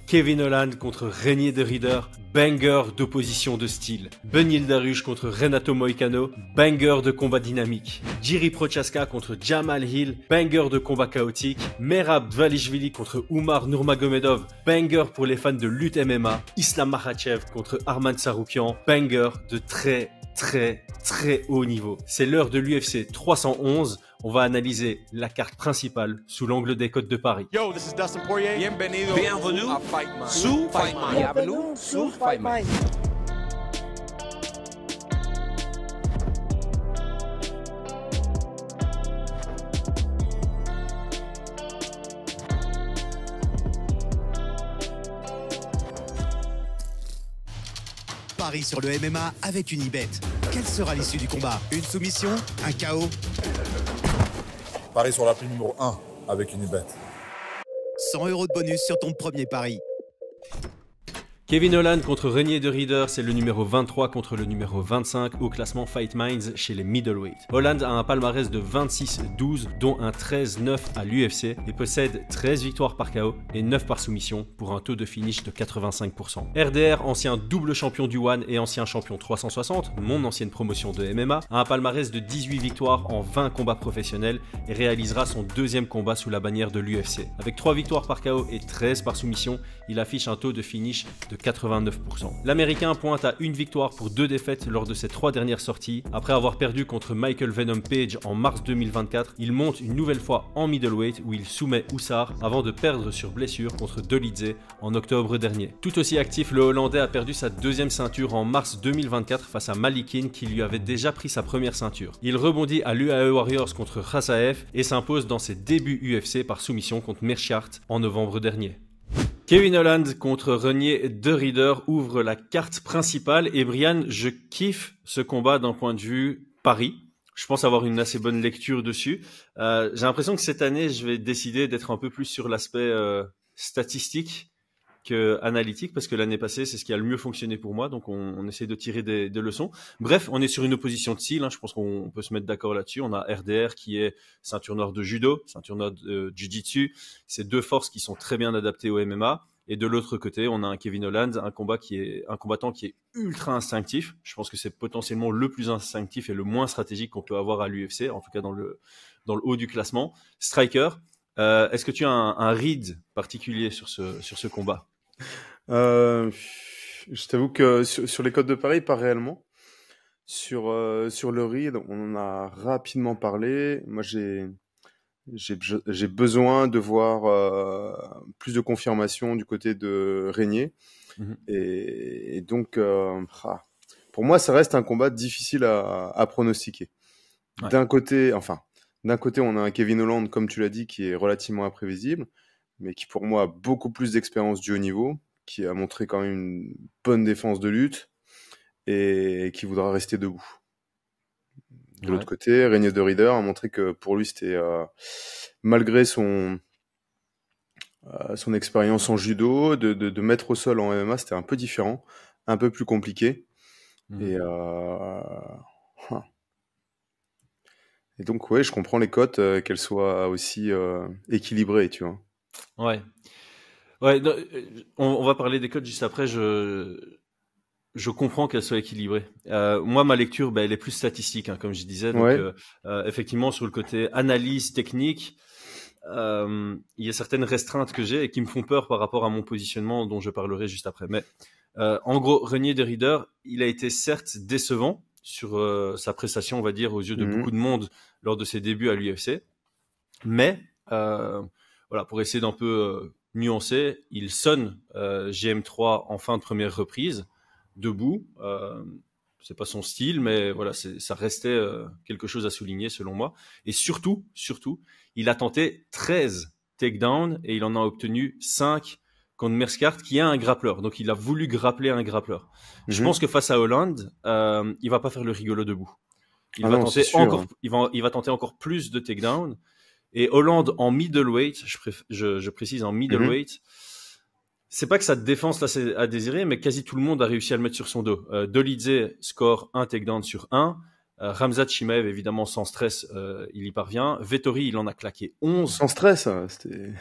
Kevin Holland contre Renier de Ridder, banger d'opposition de style. Beneil Dariush contre Renato Moicano, banger de combat dynamique. Jiri Prochaska contre Jamal Hill, banger de combat chaotique. Merab Dvalishvili contre Umar Nurmagomedov, banger pour les fans de lutte MMA. Islam Makhachev contre Arman Tsarukyan, banger de très haut niveau. C'est l'heure de l'UFC 311. On va analyser la carte principale sous l'angle des codes de Paris. Yo, this is Dustin Poirier. Bienvenue à Fight Mind. sous Fight Mind. Bienvenue sous Fight Mind. Paris sur le MMA avec Unibet. Quelle sera l'issue du combat? Une soumission? Un KO? Paris sur la prime numéro 1 avec Unibet. 100 € de bonus sur ton premier pari. Kevin Holland contre Renier de Ridder, c'est le numéro 23 contre le numéro 25 au classement Fight Minds chez les middleweight. Holland a un palmarès de 26-12, dont un 13-9 à l'UFC et possède 13 victoires par KO et 9 par soumission pour un taux de finish de 85%. RDR, ancien double champion du One et ancien champion 360, mon ancienne promotion de MMA, a un palmarès de 18 victoires en 20 combats professionnels et réalisera son deuxième combat sous la bannière de l'UFC. Avec 3 victoires par KO et 13 par soumission, il affiche un taux de finish de 89%. L'Américain pointe à une victoire pour 2 défaites lors de ses 3 dernières sorties. Après avoir perdu contre Michael Venom Page en mars 2024, il monte une nouvelle fois en middleweight où il soumet Oussar avant de perdre sur blessure contre Dolidze en octobre dernier. Tout aussi actif, le Hollandais a perdu sa deuxième ceinture en mars 2024 face à Malikin qui lui avait déjà pris sa première ceinture. Il rebondit à l'UAE Warriors contre Khasaev et s'impose dans ses débuts UFC par soumission contre Meerschaert en novembre dernier. Kevin Holland contre Renier de Ridder ouvre la carte principale et Brian, je kiffe ce combat d'un point de vue Paris. Je pense avoir une assez bonne lecture dessus. J'ai l'impression que cette année, je vais décider d'être un peu plus sur l'aspect statistique que analytique parce que l'année passée, c'est ce qui a le mieux fonctionné pour moi. Donc, on essaie de tirer des leçons. Bref, on est sur une opposition de style. Je pense qu'on peut se mettre d'accord là-dessus. On a RDR qui est ceinture noire de judo, ceinture noire de jiu-jitsu. C'est deux forces qui sont très bien adaptées au MMA. Et de l'autre côté, on a un Kevin Holland, un combattant qui est ultra instinctif. Je pense que c'est potentiellement le plus instinctif et le moins stratégique qu'on peut avoir à l'UFC, en tout cas dans le haut du classement. Striker, est-ce que tu as un read particulier sur ce combat? Je t'avoue que sur les codes de Paris, pas réellement. Sur le read, on en a rapidement parlé. Moi, j'ai besoin de voir plus de confirmation du côté de Renier. Et donc, pour moi, ça reste un combat difficile à pronostiquer. Ouais. D'un côté, on a un Kevin Holland, comme tu l'as dit, qui est relativement imprévisible, mais qui pour moi a beaucoup plus d'expérience du haut niveau, qui a montré quand même une bonne défense de lutte et qui voudra rester debout. De l'autre côté, Renier de Ridder a montré que pour lui, c'était malgré son expérience en judo, de mettre au sol en MMA, c'était un peu différent, un peu plus compliqué. Et donc, ouais, je comprends les cotes, qu'elles soient aussi équilibrées, tu vois. Ouais, non, on va parler des cotes juste après. Je comprends qu'elles soient équilibrées. Moi, ma lecture, elle est plus statistique, comme je disais. Donc, effectivement, sur le côté analyse technique, il y a certaines restreintes que j'ai et qui me font peur par rapport à mon positionnement dont je parlerai juste après. Mais en gros, Renier de Ridder, il a été certes décevant sur sa prestation, on va dire, aux yeux de beaucoup de monde lors de ses débuts à l'UFC. Mais, voilà, pour essayer d'un peu nuancer, il sonne GM3 en fin de première reprise, debout. C'est pas son style, mais voilà, ça restait quelque chose à souligner selon moi. Et surtout, il a tenté 13 takedowns et il en a obtenu 5 contre Meerschaert, qui est un grappleur. Donc, il a voulu grappler un grappleur. Je pense que face à Holland, il va pas faire le rigolo debout. Il va tenter encore plus de takedowns. Et Holland en middleweight, je précise en middleweight, c'est pas que sa défense là c'est à désirer, mais quasi tout le monde a réussi à le mettre sur son dos. Dolidze score un takedown sur 1. Khamzat Chimaev, évidemment, sans stress, il y parvient. Vettori, il en a claqué 11. Sans stress, c'était...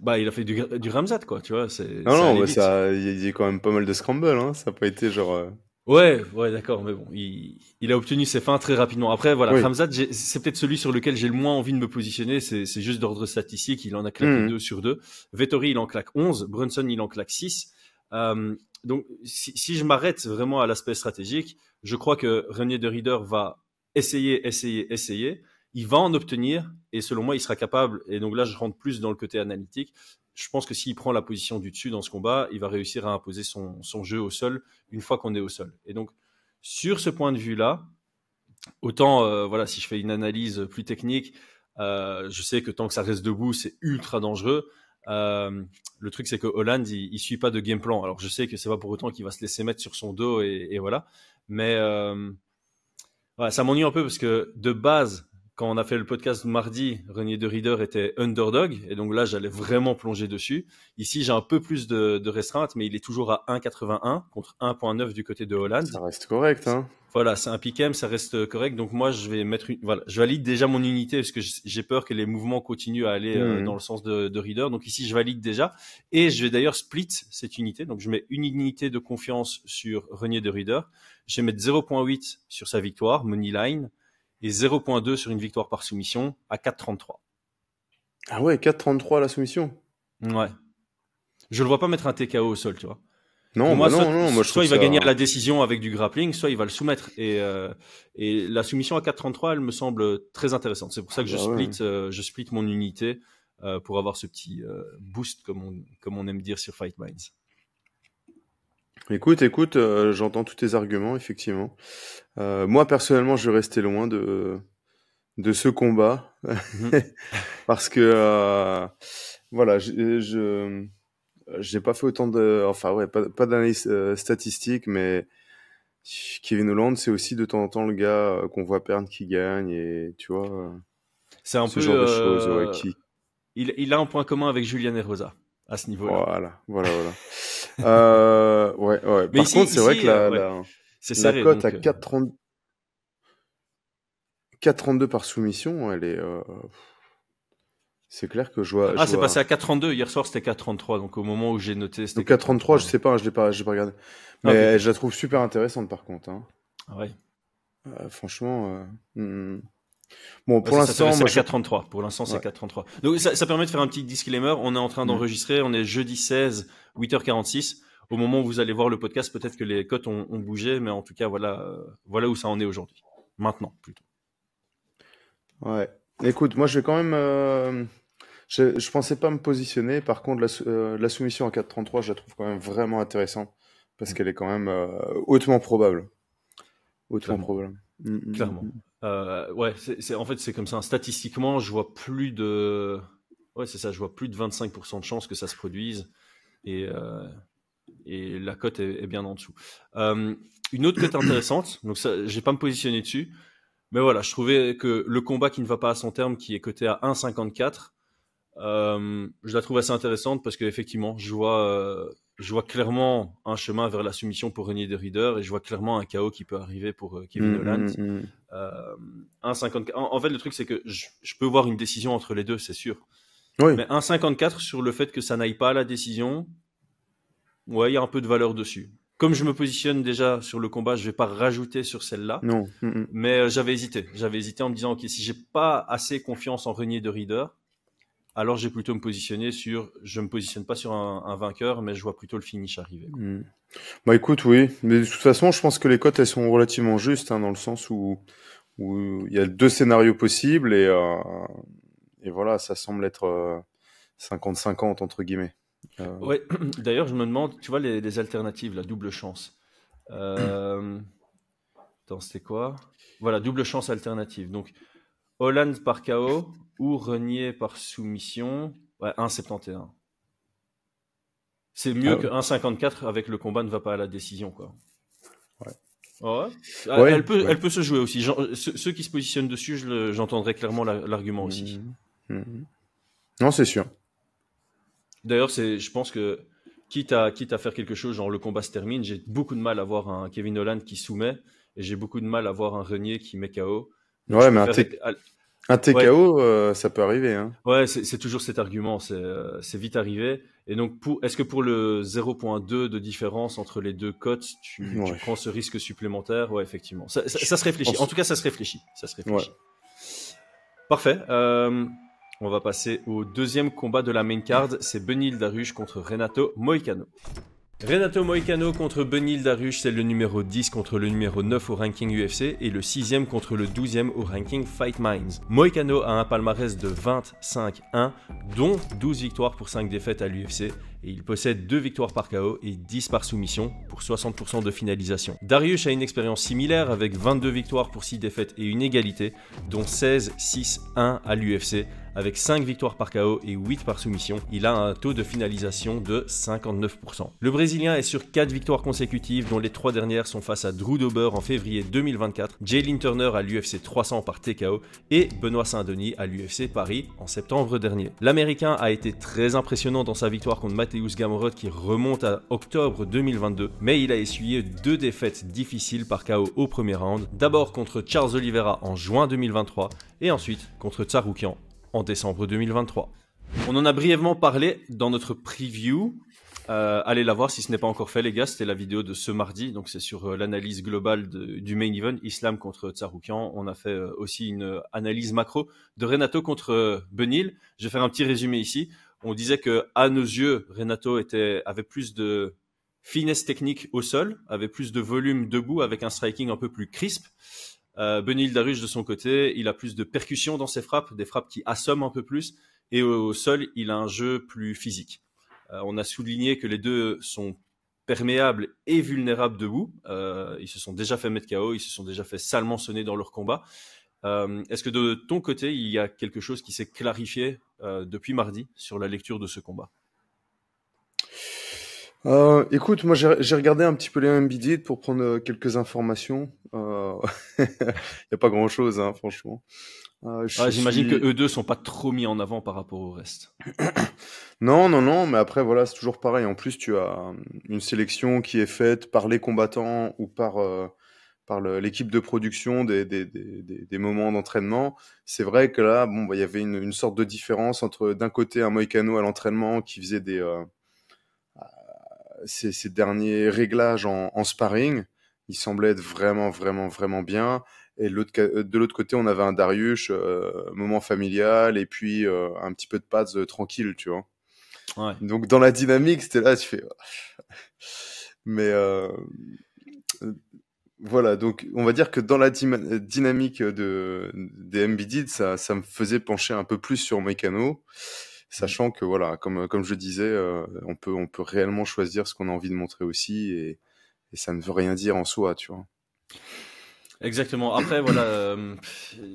Bah, il a fait du Ramzat, quoi, tu vois. Non, Ça non, allait bah, vite. il y a quand même pas mal de scramble, hein. Ça n'a pas été genre. Ouais, ouais, d'accord, mais bon, il a obtenu ses fins très rapidement. Après, voilà, Oui. Ramzat, c'est peut-être celui sur lequel j'ai le moins envie de me positionner. C'est juste d'ordre statistique. Il en a claqué Mhm. 2 sur 2. Vettori, il en claque 11. Brunson, il en claque 6. Donc, si je m'arrête vraiment à l'aspect stratégique, je crois que Renier de Rieder va essayer. Il va en obtenir, et selon moi, il sera capable. Et donc là, je rentre plus dans le côté analytique. Je pense que s'il prend la position du dessus dans ce combat, il va réussir à imposer son jeu au sol une fois qu'on est au sol. Et donc, sur ce point de vue-là, autant, voilà, si je fais une analyse plus technique, je sais que tant que ça reste debout, c'est ultra dangereux. Le truc, c'est que Holland, il suit pas de game plan. Alors, je sais que c'est pas pour autant qu'il va se laisser mettre sur son dos et voilà. Mais ouais, ça m'ennuie un peu parce que de base, quand on a fait le podcast mardi, Renier de Rieder était underdog et donc là j'allais vraiment plonger dessus. Ici j'ai un peu plus de restreintes, mais il est toujours à 1,81 contre 1,9 du côté de Holland. Ça reste correct, hein. Voilà, c'est un pick-em, ça reste correct. Donc moi je vais voilà, je valide déjà mon unité parce que j'ai peur que les mouvements continuent à aller dans le sens de Rieder. Donc ici je valide déjà et je vais d'ailleurs split cette unité. Donc je mets une unité de confiance sur Renier de Rieder. Je vais mettre 0,8 sur sa victoire, money line, et 0,2 sur une victoire par soumission à 4,33. Ah ouais, 4,33 la soumission. Ouais. Je le vois pas mettre un TKO au sol, tu vois. Non, Pour moi, bah non, moi je soit trouve il va ça. gagner à la décision avec du grappling, soit il va le soumettre. Et la soumission à 4,33, elle me semble très intéressante. C'est pour ça que Bah ouais. je split mon unité pour avoir ce petit boost, comme on aime dire sur Fight Minds. Écoute, j'entends tous tes arguments, effectivement. Moi, personnellement, je vais rester loin de ce combat. Parce que, voilà, j'ai pas fait autant enfin, ouais, pas d'analyse statistique, mais Kevin Holland, c'est aussi de temps en temps le gars qu'on voit perdre qui gagne, et tu vois, C'est un ce peu. genre de choses, ouais, Il a un point commun avec Julian Erosa à ce niveau-là. Voilà. Ouais. Mais Par contre, c'est vrai que ouais, c'est la serré. cote Donc, à 4,32 par soumission, elle est. C'est clair que je vois. c'est passé à 4,32. Hier soir, c'était 4,33. Donc, au moment où j'ai noté, c'était Donc 4,33, 4,33. je sais pas, je l'ai pas regardé. Ah, Mais ok. je la trouve super intéressante par contre, hein. Ah ouais. Franchement. Bon, Ouais, pour c'est ça, l'instant, c'est moi, à 4,33. Pour l'instant, c'est ouais. 4,33. Donc, ça permet de faire un petit disclaimer. On est en train d'enregistrer. On est jeudi 16, 8h46. Au moment où vous allez voir le podcast, peut-être que les cotes ont bougé. Mais en tout cas, voilà où ça en est aujourd'hui. Maintenant, plutôt. Ouais. Écoute, moi, je vais quand même. Je pensais pas me positionner. Par contre, la soumission à 4,33, je la trouve quand même vraiment intéressante. Parce qu'elle est quand même hautement probable. Hautement Clairement. probable. Clairement. Ouais, en fait, c'est comme ça. Statistiquement, je vois plus de. Ouais, c'est ça. Je vois plus de 25% de chances que ça se produise. Et la cote est bien en dessous. Une autre cote intéressante. Donc, ça, je vais pas me positionner dessus. Mais voilà, je trouvais que le combat qui ne va pas à son terme, qui est coté à 1,54, je la trouve assez intéressante parce qu'effectivement, je vois clairement un chemin vers la soumission pour Renier de Rieder et je vois clairement un KO qui peut arriver pour Kevin Holland. 1,54. En fait, le truc, c'est que je peux voir une décision entre les deux, c'est sûr. Oui. Mais 1,54 sur le fait que ça n'aille pas à la décision, ouais, il y a un peu de valeur dessus. Comme je me positionne déjà sur le combat, je vais pas rajouter sur celle-là. Non. Mais j'avais hésité. J'avais hésité en me disant, ok, si j'ai pas assez confiance en Renier de Rieder, alors j'ai plutôt me positionner sur, je me positionne pas sur un vainqueur, mais je vois plutôt le finish arriver. Bah écoute, oui. Mais de toute façon, je pense que les cotes, elles sont relativement justes, hein, dans le sens où il y a 2 scénarios possibles et voilà, ça semble être 50-50 entre guillemets. Ouais. D'ailleurs, je me demande, tu vois, les alternatives, la double chance. Attends, c'était quoi? Voilà, double chance alternative. Donc, Holland par KO ou Renier par soumission. Ouais, 1,71. C'est mieux que 1,54 avec le combat ne va pas à la décision, quoi. Ouais. Ouais. Elle peut se jouer aussi. Ceux qui se positionnent dessus, j'entendrai clairement l'argument aussi. Non, c'est sûr. D'ailleurs, je pense que quitte à faire quelque chose, genre le combat se termine, j'ai beaucoup de mal à voir un Kevin Holland qui soumet et j'ai beaucoup de mal à voir un Renier qui met KO. Donc, Ouais, mais Un Ouais, TKO, ça peut arriver, hein. ouais, c'est toujours cet argument, c'est vite arrivé. Et donc, est-ce que pour le 0,2 de différence entre les deux cotes, tu Ouais. prends ce risque supplémentaire? Ouais, effectivement. Je Ça se réfléchit. En pense. tout cas, ça se réfléchit. Ça se Ouais. réfléchit. Parfait. On va passer au deuxième combat de la main card. C'est Benil Dariush contre Renato Moicano. Renato Moicano contre Benil Dariush, c'est le numéro 10 contre le numéro 9 au ranking UFC et le 6e contre le 12e au ranking Fight Minds. Moicano a un palmarès de 25-1, dont 12 victoires pour 5 défaites à l'UFC, et il possède 2 victoires par KO et 10 par soumission pour 60% de finalisation. Dariush a une expérience similaire avec 22 victoires pour 6 défaites et une égalité, dont 16-6-1 à l'UFC, avec 5 victoires par KO et 8 par soumission. Il a un taux de finalisation de 59%. Le Brésilien est sur 4 victoires consécutives, dont les 3 dernières sont face à Drew Dober en février 2024, Jalen Turner à l'UFC 300 par TKO et Benoît Saint-Denis à l'UFC Paris en septembre dernier. L'Américain a été très impressionnant dans sa victoire contre Mateusz Gamrot qui remonte à octobre 2022, mais il a essuyé 2 défaites difficiles par KO au premier round, d'abord contre Charles Oliveira en juin 2023 et ensuite contre Tsarukyan en décembre 2023. On en a brièvement parlé dans notre preview. Allez la voir si ce n'est pas encore fait, les gars. C'était la vidéo de ce mardi, donc c'est sur l'analyse globale du main event, Islam contre Tsarukyan. On a fait aussi une analyse macro de Renato contre Benil. Je vais faire un petit résumé ici. On disait que à nos yeux, Renato avait plus de finesse technique au sol, avait plus de volume debout avec un striking un peu plus crisp. Benil Dariush de son côté, il a plus de percussion dans ses frappes, des frappes qui assomment un peu plus, et au sol, il a un jeu plus physique. On a souligné que les deux sont perméables et vulnérables debout. Ils se sont déjà fait mettre KO, ils se sont déjà fait salement sonner dans leur combat. Est-ce que de ton côté, il y a quelque chose qui s'est clarifié depuis mardi sur la lecture de ce combat? Écoute, moi j'ai regardé un petit peu les Embiid pour prendre quelques informations. Il y a pas grand-chose, hein, franchement. J'imagine que eux deux sont pas trop mis en avant par rapport au reste. Non, non, non, mais après voilà, c'est toujours pareil. En plus, tu as une sélection qui est faite par les combattants ou par l'équipe de production des moments d'entraînement. C'est vrai que là, bon, bah, il y avait une sorte de différence entre d'un côté un Moicano à l'entraînement qui faisait ces derniers réglages en sparring. Il semblait être vraiment, vraiment, vraiment bien. Et de l'autre côté, on avait un Dariush, moment familial, et puis un petit peu de pads tranquille, tu vois. Ouais. Donc dans la dynamique, c'était là, tu fais... Mais voilà, donc on va dire que dans la dynamique des Embiid, ça me faisait pencher un peu plus sur Moicano, sachant que voilà, comme je disais, on peut réellement choisir ce qu'on a envie de montrer aussi, et ça ne veut rien dire en soi, tu vois. Exactement. Après, voilà,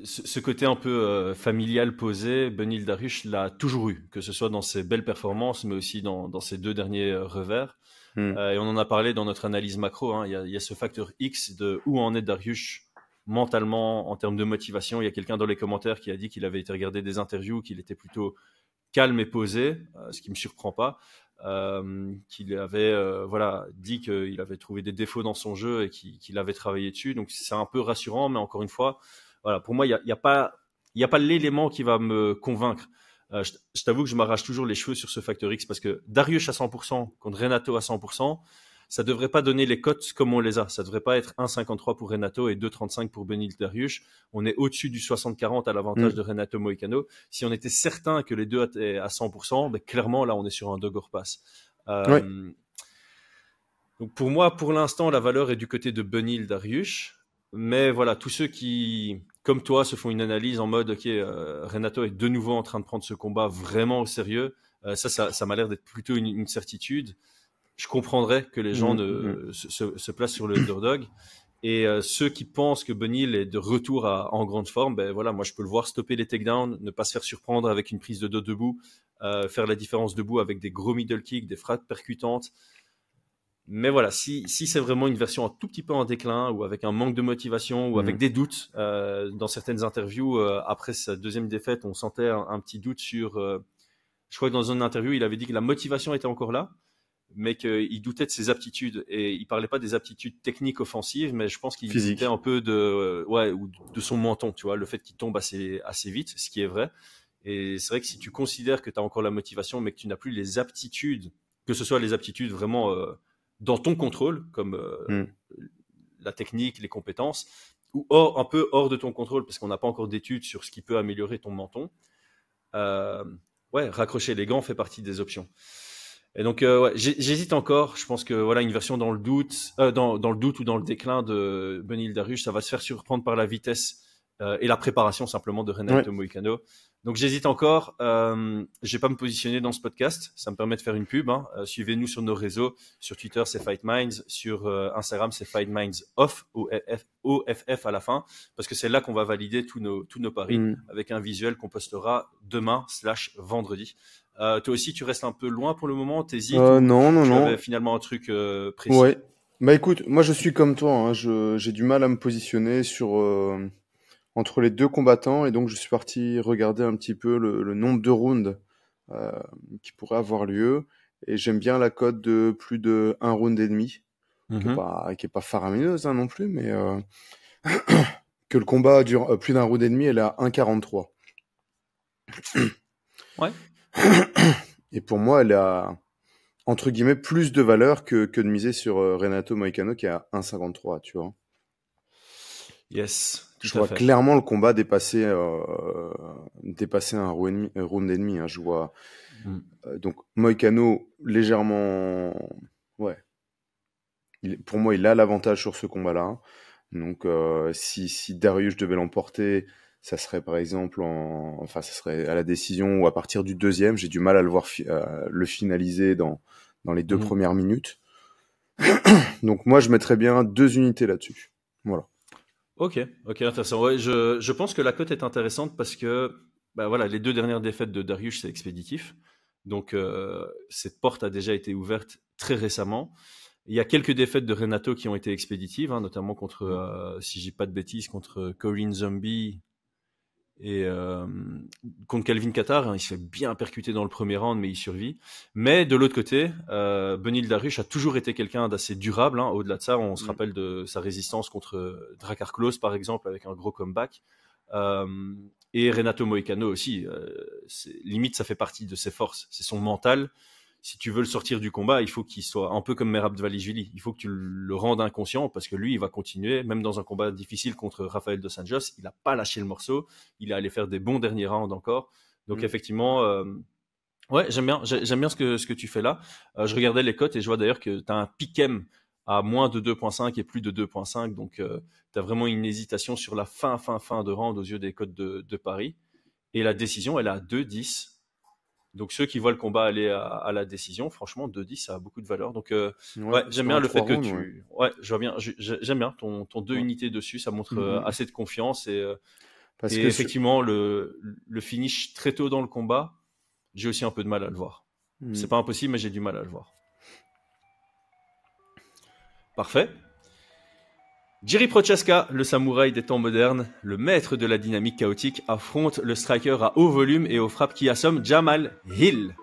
ce côté un peu familial posé, Benil Dariush l'a toujours eu, que ce soit dans ses belles performances, mais aussi dans ses 2 derniers revers. Et on en a parlé dans notre analyse macro. Hein. Il y a ce facteur X de où en est Dariush mentalement en termes de motivation. Il y a quelqu'un dans les commentaires qui a dit qu'il avait été regarder des interviews, qu'il était plutôt calme et posé, ce qui me surprend pas. Qu'il avait dit qu'il avait trouvé des défauts dans son jeu et qu'il avait travaillé dessus. Donc c'est un peu rassurant, mais encore une fois, voilà, pour moi, il y a pas l'élément qui va me convaincre. Je t'avoue que je m'arrache toujours les cheveux sur ce facteur X parce que Dariush à 100% contre Renato à 100%, ça devrait pas donner les cotes comme on les a. Ça devrait pas être 1,53 pour Renato et 2,35 pour Benil Dariush. On est au-dessus du 60-40 à l'avantage de Renato Moicano. Si on était certain que les deux étaient à 100%, ben clairement, là, on est sur un dog or pass. Ouais. Donc pour moi, pour l'instant, la valeur est du côté de Benil Dariush. Mais voilà, tous ceux qui, comme toi, se font une analyse en mode, OK, Renato est de nouveau en train de prendre ce combat vraiment au sérieux. Ça m'a l'air d'être plutôt une certitude. Je comprendrais que les gens se placent sur le underdog. Et ceux qui pensent que Benil est de retour en grande forme, ben voilà, moi je peux le voir stopper les takedowns, ne pas se faire surprendre avec une prise de dos debout, faire la différence debout avec des gros middle kicks, des frappes percutantes. Mais voilà, si c'est vraiment une version un tout petit peu en déclin ou avec un manque de motivation ou avec des doutes, dans certaines interviews, après sa deuxième défaite, on sentait un petit doute sur... je crois que dans une interview, il avait dit que la motivation était encore là, mais qu'il doutait de ses aptitudes. Et il parlait pas des aptitudes techniques offensives, mais je pense qu'il Physique. doutait un peu de son menton, tu vois, le fait qu'il tombe assez vite, ce qui est vrai. Et c'est vrai que si tu considères que tu as encore la motivation, mais que tu n'as plus les aptitudes, que ce soit les aptitudes vraiment dans ton contrôle, comme la technique, les compétences, ou un peu hors de ton contrôle, parce qu'on n'a pas encore d'études sur ce qui peut améliorer ton menton, raccrocher les gants fait partie des options. Et donc, j'hésite encore. Je pense que voilà, une version dans le doute ou dans le déclin de Beneil Dariush, ça va se faire surprendre par la vitesse et la préparation simplement de Renato Moicano. Donc, j'hésite encore. Je vais pas me positionner dans ce podcast. Ça me permet de faire une pub. Suivez-nous sur nos réseaux. Sur Twitter, c'est Fight Minds. Sur Instagram, c'est Fight Minds Off, OFF à la fin, parce que c'est là qu'on va valider tous nos paris avec un visuel qu'on postera demain/vendredi. Toi aussi, tu restes un peu loin pour le moment, t'hésites? Non. Tu avais finalement un truc précis. Ouais. Bah écoute, moi je suis comme toi, hein. J'ai du mal à me positionner sur entre les deux combattants, et donc je suis parti regarder un petit peu le nombre de rounds qui pourrait avoir lieu, et j'aime bien la cote de plus de 1 round et demi, qui est pas faramineuse non plus, mais que le combat dure plus d'un round et demi, elle est à 1,43. Ouais. Et pour moi, elle a, entre guillemets, plus de valeur que de miser sur Renato Moicano qui est à 1,53, tu vois. Yes. Je vois clairement le combat dépasser un round et demi. Hein. Je vois donc Moicano légèrement, pour moi, il a l'avantage sur ce combat-là. Donc, si Dariush devait l'emporter, ça serait par exemple ça serait à la décision ou à partir du deuxième. J'ai du mal à le voir le finaliser dans les 2 premières minutes. Donc moi, je mettrais bien 2 unités là-dessus. Voilà. Ok, intéressant. Ouais, je pense que la cote est intéressante parce que les 2 dernières défaites de Dariush, c'est expéditif. Donc cette porte a déjà été ouverte très récemment. Il y a quelques défaites de Renato qui ont été expéditives, notamment contre, si je dis pas de bêtises, contre Corinne Zombie et contre Calvin Kattar. Il se fait bien percuter dans le premier round, mais il survit. Mais de l'autre côté, Beneil Dariush a toujours été quelqu'un d'assez durable. Au-delà de ça, on se rappelle de sa résistance contre Drakkar Klose, par exemple, avec un gros comeback. Et Renato Moicano aussi. Limite, ça fait partie de ses forces. C'est son mental. Si tu veux le sortir du combat, il faut qu'il soit un peu comme Merab Dvalishvili. Il faut que tu le rendes inconscient parce que lui, il va continuer, même dans un combat difficile contre Rafael Dos Anjos. Il n'a pas lâché le morceau. Il est allé faire des bons derniers rounds encore. Donc, effectivement, j'aime bien ce que tu fais là. Je regardais les cotes et je vois d'ailleurs que tu as un pick-em à moins de 2,5 et plus de 2,5. Donc, tu as vraiment une hésitation sur la fin de round aux yeux des cotes de Paris. Et la décision, elle est à 2,10. Donc, ceux qui voient le combat aller à la décision, franchement, 2-10, ça a beaucoup de valeur. Donc, j'aime bien le fait que tu... je vois bien. J'aime bien ton 2 unités dessus. Ça montre assez de confiance. Et effectivement, le finish très tôt dans le combat, j'ai aussi un peu de mal à le voir. C'est pas impossible, mais j'ai du mal à le voir. Parfait. Jiri Prochaska, le samouraï des temps modernes, le maître de la dynamique chaotique, affronte le striker à haut volume et aux frappes qui assomment Jamal Hill.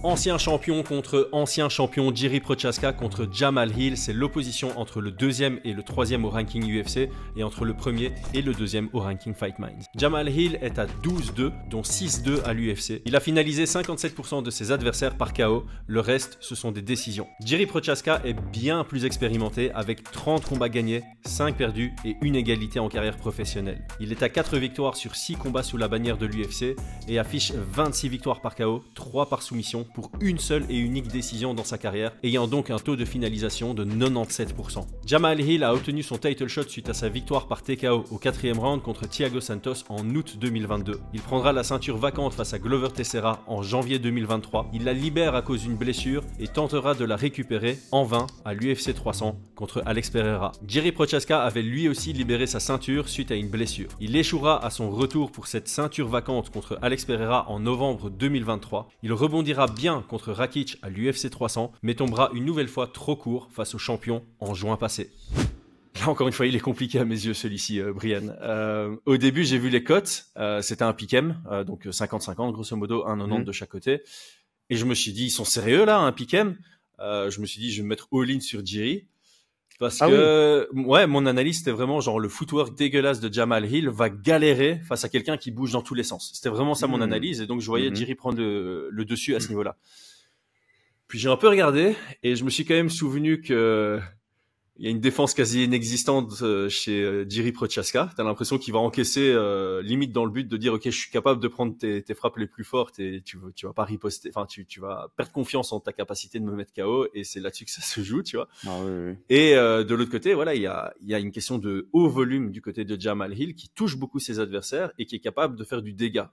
Ancien champion contre ancien champion, Jiri Prochaska contre Jamal Hill, c'est l'opposition entre le 2e et le 3e au ranking UFC et entre le 1er et le 2e au ranking Fight Minds. Jamal Hill est à 12-2, dont 6-2 à l'UFC. Il a finalisé 57% de ses adversaires par KO, le reste ce sont des décisions. Jiri Prochaska est bien plus expérimenté avec 30 combats gagnés, 5 perdus et une égalité en carrière professionnelle. Il est à 4 victoires sur 6 combats sous la bannière de l'UFC et affiche 26 victoires par KO, 3 par soumission, pour une seule et unique décision dans sa carrière, ayant donc un taux de finalisation de 97%. Jamal Hill a obtenu son title shot suite à sa victoire par TKO au 4e round contre Thiago Santos en août 2022. Il prendra la ceinture vacante face à Glover Teixeira en janvier 2023. Il la libère à cause d'une blessure et tentera de la récupérer en vain à l'UFC 300 contre Alex Pereira. Jiri Prochaska avait lui aussi libéré sa ceinture suite à une blessure. Il échouera à son retour pour cette ceinture vacante contre Alex Pereira en novembre 2023. Il rebondira bien contre Rakic à l'UFC 300, mais tombera une nouvelle fois trop court face au champion en juin passé. Là, encore une fois, il est compliqué à mes yeux, celui-ci, Brian. Au début, j'ai vu les cotes. C'était un pick-em, donc 50-50, grosso modo, 1,90 de chaque côté. Et je me suis dit, ils sont sérieux là, un pick-em. Je me suis dit, je vais me mettre all-in sur Jiri. Parce que, ouais, mon analyse, c'était vraiment genre le footwork dégueulasse de Jamal Hill va galérer face à quelqu'un qui bouge dans tous les sens. C'était vraiment ça mon analyse. Et donc, je voyais Jiri prendre le dessus à ce niveau-là. Puis j'ai un peu regardé et je me suis quand même souvenu que il y a une défense quasi inexistante chez Jiri Prochaska. T'as l'impression qu'il va encaisser limite dans le but de dire ok, je suis capable de prendre tes frappes les plus fortes et tu vas pas riposter. Enfin, tu vas perdre confiance en ta capacité de me mettre KO et c'est là-dessus que ça se joue, tu vois. Ah, oui. Et de l'autre côté, voilà, il y a une question de haut volume du côté de Jamal Hill qui touche beaucoup ses adversaires et qui est capable de faire du dégât.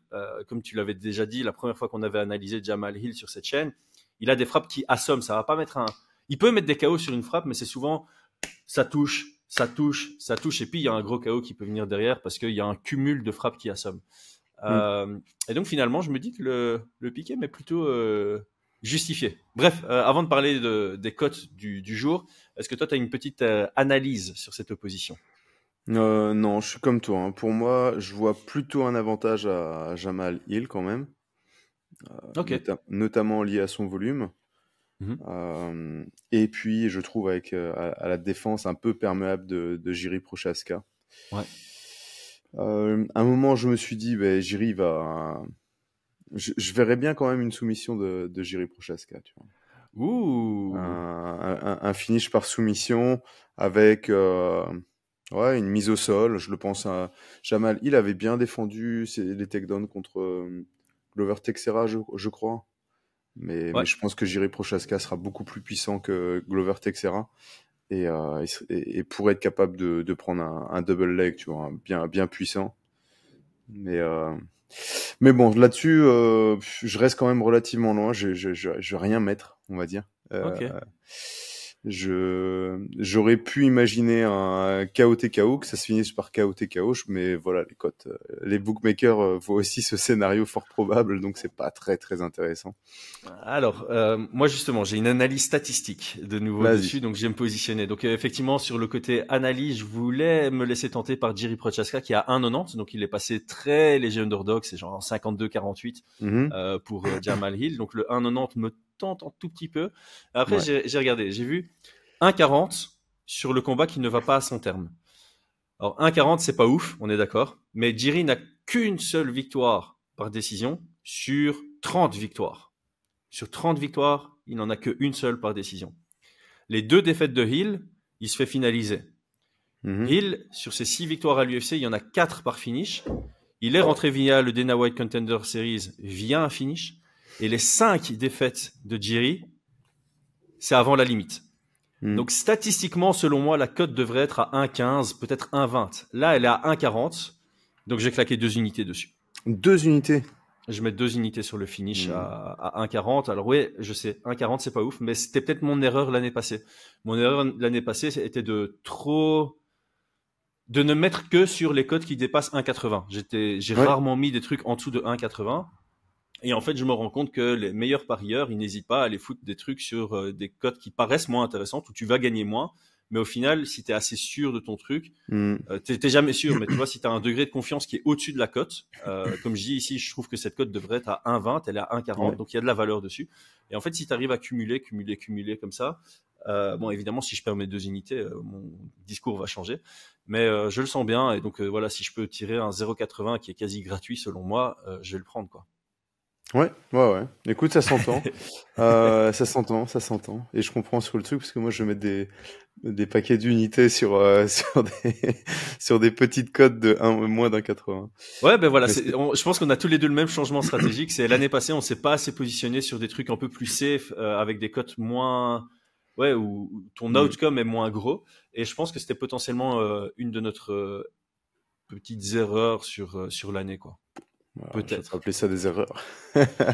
Comme tu l'avais déjà dit la première fois qu'on avait analysé Jamal Hill sur cette chaîne, il a des frappes qui assomment. Ça va pas mettre il peut mettre des KO sur une frappe, mais c'est souvent ça touche, et puis il y a un gros KO qui peut venir derrière parce qu'il y a un cumul de frappes qui assomment. Et donc finalement, je me dis que le pick-em est plutôt justifié. Bref, avant de parler des cotes du jour, est-ce que toi, tu as une petite analyse sur cette opposition? Non, je suis comme toi, hein. Pour moi, je vois plutôt un avantage à Jamal Hill quand même, Ok. notamment lié à son volume. Et puis, je trouve avec à la défense un peu perméable de Jiri Prochaska. Ouais. À un moment, je me suis dit, Jiri va... Je verrais bien quand même une soumission de Jiri Prochaska, tu vois. Ouh. Un finish par soumission avec une mise au sol. Je le pense à Jamal. Il avait bien défendu les takedowns contre Glover Teixeira, je crois. Mais je pense que Jiri Prochaska sera beaucoup plus puissant que Glover Teixeira et pourrait être capable de prendre un double leg, tu vois, bien puissant. Mais bon, là-dessus, je reste quand même relativement loin. Je vais rien mettre, on va dire. J'aurais pu imaginer un KO-TKO, que ça se finisse par KO-TKO, mais voilà, les cotes, les bookmakers voient aussi ce scénario fort probable, donc c'est pas très très intéressant. Alors, moi justement, j'ai une analyse statistique de nouveau dessus, donc je vais me positionner. Donc effectivement, sur le côté analyse, je voulais me laisser tenter par Jiri Prochaska qui a 1,90, donc il est passé très léger underdog, c'est genre 52-48 pour Jamal Hill, donc le 1,90 me tente un tout petit peu. Après, j'ai regardé, j'ai vu 1,40 sur le combat qui ne va pas à son terme. Alors 1,40 c'est pas ouf, on est d'accord, mais Jiri n'a qu'une seule victoire par décision sur 30 victoires. Sur 30 victoires, il n'en a qu'une seule par décision. Les 2 défaites de Hill, il se fait finaliser. Hill, sur ses 6 victoires à l'UFC, il y en a 4 par finish. Il est rentré via le Dana White Contender Series via un finish. Et les 5 défaites de Jiri, c'est avant la limite. Donc statistiquement, selon moi, la cote devrait être à 1,15, peut-être 1,20. Là, elle est à 1,40. Donc j'ai claqué 2 unités dessus. 2 unités? Je mets 2 unités sur le finish à 1,40. Alors oui, je sais, 1,40 c'est pas ouf, mais c'était peut-être mon erreur l'année passée. Mon erreur l'année passée, était de ne mettre que sur les cotes qui dépassent 1,80. J'ai rarement mis des trucs en dessous de 1,80. Et en fait, je me rends compte que les meilleurs parieurs, ils n'hésitent pas à aller foutre des trucs sur des cotes qui paraissent moins intéressantes, où tu vas gagner moins. Mais au final, si tu es assez sûr de ton truc, t'es jamais sûr, mais tu vois, si tu as un degré de confiance qui est au-dessus de la cote, comme je dis ici, je trouve que cette cote devrait être à 1,20, elle est à 1,40, donc il y a de la valeur dessus. Et en fait, si tu arrives à cumuler comme ça, bon, évidemment, si je perds mes 2 unités, mon discours va changer, mais je le sens bien, et donc voilà, si je peux tirer un 0,80 qui est quasi gratuit selon moi, je vais le prendre, quoi. Ouais. Écoute, ça s'entend. Ça s'entend. Et je comprends sur le truc, parce que moi, je vais mettre des paquets d'unités sur des petites cotes de moins d'1,80. Ouais, ben voilà, je pense qu'on a tous les deux le même changement stratégique. C'est l'année passée, on s'est pas assez positionné sur des trucs un peu plus safe, avec des cotes moins, où ton outcome est moins gros. Et je pense que c'était potentiellement une de notre petites erreurs sur l'année, quoi. Voilà, peut-être. Je vais appeler ça des erreurs.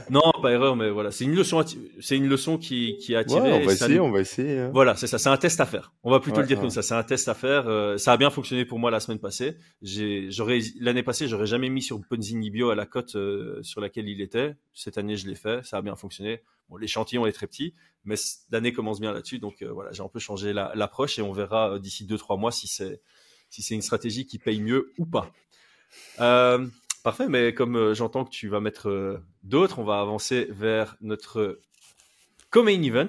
Non, pas erreur, mais voilà, c'est une leçon qui a attiré. Ouais, on va essayer. Hein. Voilà, c'est ça, c'est un test à faire. On va plutôt le dire comme ça, c'est un test à faire. Ça a bien fonctionné pour moi la semaine passée. L'année passée, j'aurais jamais mis sur Ponzinibbio à la cote sur laquelle il était. Cette année, je l'ai fait, ça a bien fonctionné. Bon, l'échantillon est très petit, mais l'année commence bien là-dessus, donc voilà, j'ai un peu changé l'approche et on verra d'ici 2-3 mois si c'est une stratégie qui paye mieux ou pas. Parfait, mais comme j'entends que tu vas mettre d'autres, on va avancer vers notre co-main event.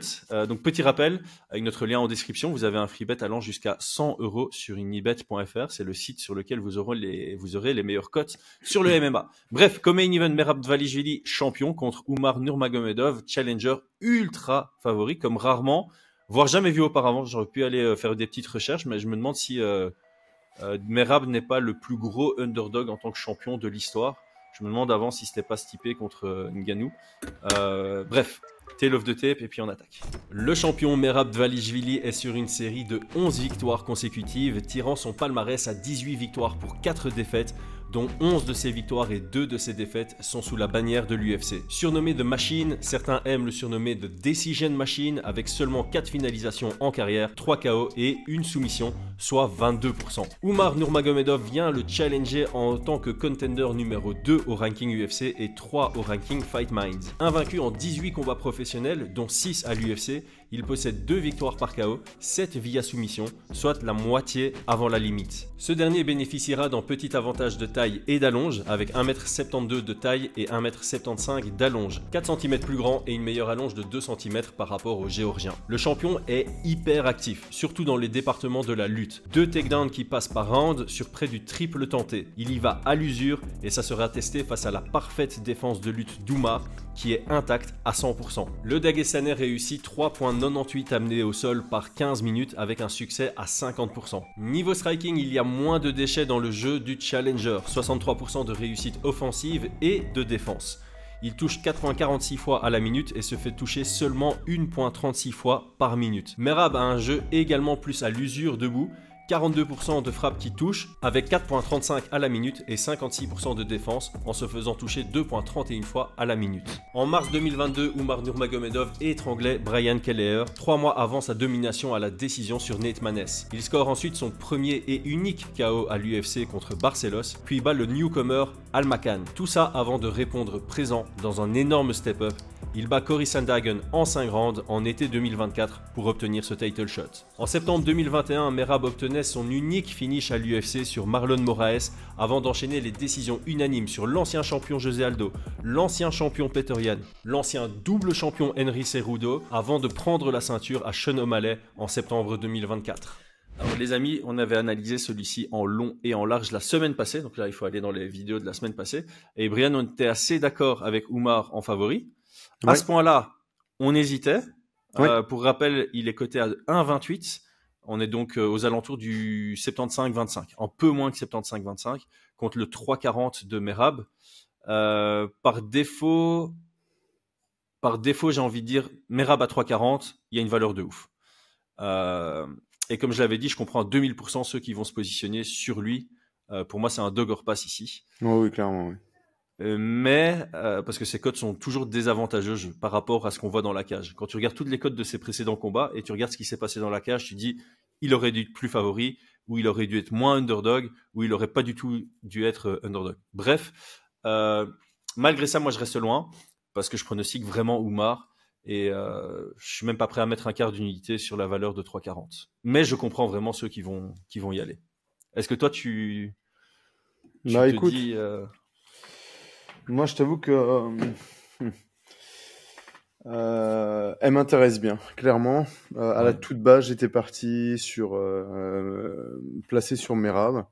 Donc, petit rappel, avec notre lien en description, vous avez un free bet allant jusqu'à 100 € sur unibet.fr. C'est le site sur lequel vous aurez les meilleures cotes sur le MMA. Bref, co-main event, Merab Dvalishvili, champion contre Umar Nurmagomedov, challenger ultra favori, comme rarement, voire jamais vu auparavant. J'aurais pu aller faire des petites recherches, mais je me demande si Merab n'est pas le plus gros underdog en tant que champion de l'histoire. Je me demande avant si c'était pas Stipe contre Ngannou. Bref, tail of the tape et puis on attaque. Le champion Merab Dvalishvili est sur une série de 11 victoires consécutives, tirant son palmarès à 18 victoires pour 4 défaites, dont 11 de ses victoires et 2 de ses défaites sont sous la bannière de l'UFC. Surnommé de Machine, certains aiment le surnommer de Decision Machine, avec seulement 4 finalisations en carrière, 3 KO et une soumission, soit 22%. Umar Nurmagomedov vient le challenger en tant que contender numéro 2 au ranking UFC et 3 au ranking Fight Minds. Invaincu en 18 combats professionnels, dont 6 à l'UFC, il possède 2 victoires par KO, 7 via soumission, soit la moitié avant la limite. Ce dernier bénéficiera d'un petit avantage de taille et d'allonge, avec 1m72 de taille et 1m75 d'allonge, 4 cm plus grand et une meilleure allonge de 2 cm par rapport au géorgien. Le champion est hyper actif, surtout dans les départements de la lutte. 2 takedowns qui passent par round sur près du triple tenté. Il y va à l'usure et ça sera testé face à la parfaite défense de lutte d'Umar, qui est intacte à 100%. Le Dagestanais réussit 3,98 amenés au sol par 15 minutes avec un succès à 50%. Niveau striking, il y a moins de déchets dans le jeu du challenger, 63% de réussite offensive et de défense. Il touche 4,46 fois à la minute et se fait toucher seulement 1,36 fois par minute. Merab a un jeu également plus à l'usure debout, 42% de frappes qui touchent avec 4,35 à la minute et 56% de défense en se faisant toucher 2,31 fois à la minute. En mars 2022, Umar Nurmagomedov étranglait Brian Kelleher 3 mois avant sa domination à la décision sur Nate Maness. Il score ensuite son premier et unique KO à l'UFC contre Barcelos, puis bat le newcomer Al Makan. Tout ça avant de répondre présent dans un énorme step-up. Il bat Cory Sandhagen en 5 rounds en été 2024 pour obtenir ce title shot. En septembre 2021, Merab obtenait son unique finish à l'UFC sur Marlon Moraes avant d'enchaîner les décisions unanimes sur l'ancien champion José Aldo, l'ancien champion Peter Yan, l'ancien double champion Henry Cejudo avant de prendre la ceinture à Sean O'Malley en septembre 2024. Alors les amis, on avait analysé celui-ci en long et en large la semaine passée, donc là il faut aller dans les vidéos de la semaine passée, et Brian, on était assez d'accord avec Umar en favori. À ce point-là, on hésitait. Pour rappel, il est coté à 1,28. On est donc aux alentours du 75-25, en peu moins que 75-25, contre le 3,40 de Merab. Par défaut, j'ai envie de dire, Merab à 3,40, il y a une valeur de ouf. Et comme je l'avais dit, je comprends à 2000% ceux qui vont se positionner sur lui. Pour moi, c'est un dog or pass ici. Oh oui, clairement, oui. Mais parce que ses cotes sont toujours désavantageuses par rapport à ce qu'on voit dans la cage. Quand tu regardes toutes les cotes de ses précédents combats et tu regardes ce qui s'est passé dans la cage, tu dis il aurait dû être plus favori, ou il aurait dû être moins underdog, ou il aurait pas du tout dû être underdog. Bref, malgré ça, moi je reste loin parce que je pronostique vraiment Umar et je suis même pas prêt à mettre un quart d'unité sur la valeur de 3,40. Mais je comprends vraiment ceux qui vont y aller. Est-ce que toi tu écoute, dis moi, je t'avoue que elle m'intéresse bien, clairement. À la toute base, j'étais parti sur placer sur Merab,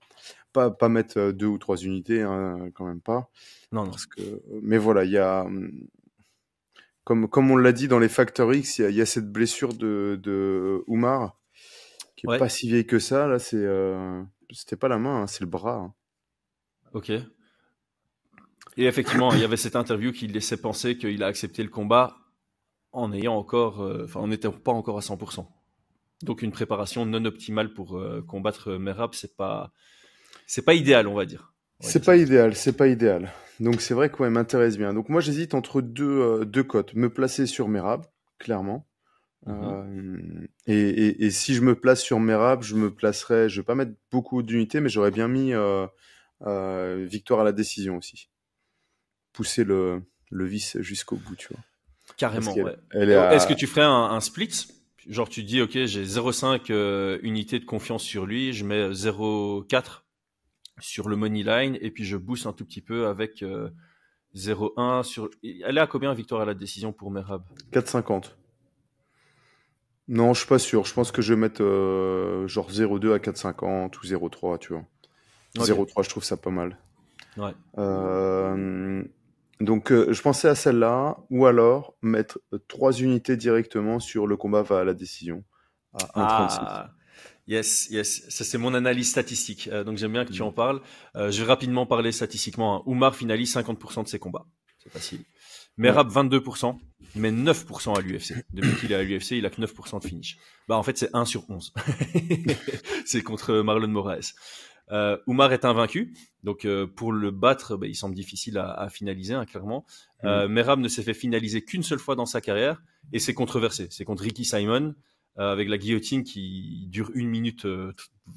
pas mettre 2 ou 3 unités, hein, quand même pas. Non. Parce que, mais voilà, il y a comme on l'a dit dans les Factor X, il y a cette blessure de Umar qui est pas si vieille que ça. Là, c'était pas la main, hein, c'est le bras. Hein. Ok. Et effectivement, il y avait cette interview qui laissait penser qu'il a accepté le combat en ayant encore, en n'étant pas encore à 100%. Donc une préparation non optimale pour combattre Merab, c'est pas idéal, on va dire. C'est pas idéal. Donc c'est vrai qu'il m'intéresse bien. Donc moi j'hésite entre deux cotes. Me placer sur Merab, clairement. Et si je me place sur Merab, je vais pas mettre beaucoup d'unités, mais j'aurais bien mis victoire à la décision aussi. Pousser le vice jusqu'au bout, tu vois. Carrément, ouais. Est-ce que tu ferais un split ? Genre tu dis, ok, j'ai 0,5 unités de confiance sur lui, je mets 0,4 sur le money line et puis je booste un tout petit peu avec 0,1 sur. Elle est à combien victoire à la décision pour Merab? 4,50. Non, je suis pas sûr. Je pense que je vais mettre genre 0,2 à 4,50 ou 0,3, tu vois. Ok. 0,3, je trouve ça pas mal. Ouais. Donc, je pensais à celle-là, ou alors mettre 3 unités directement sur le combat va à la décision à 1,36. Ah, yes, yes. Ça, c'est mon analyse statistique. Donc, j'aime bien que tu en parles. Je vais rapidement parler statistiquement, hein. Oumar finalise 50% de ses combats. C'est facile. Merab, 22%, mais 9% à l'UFC. Depuis qu'il est à l'UFC, il a que 9% de finish. Bah, en fait, c'est 1 sur 11. C'est contre Marlon Moraes. Oumar est invaincu, donc pour le battre, il semble difficile à finaliser, hein, clairement. Merab ne s'est fait finaliser qu'une seule fois dans sa carrière, et c'est controversé. C'est contre Ricky Simon, avec la guillotine qui dure 1 minute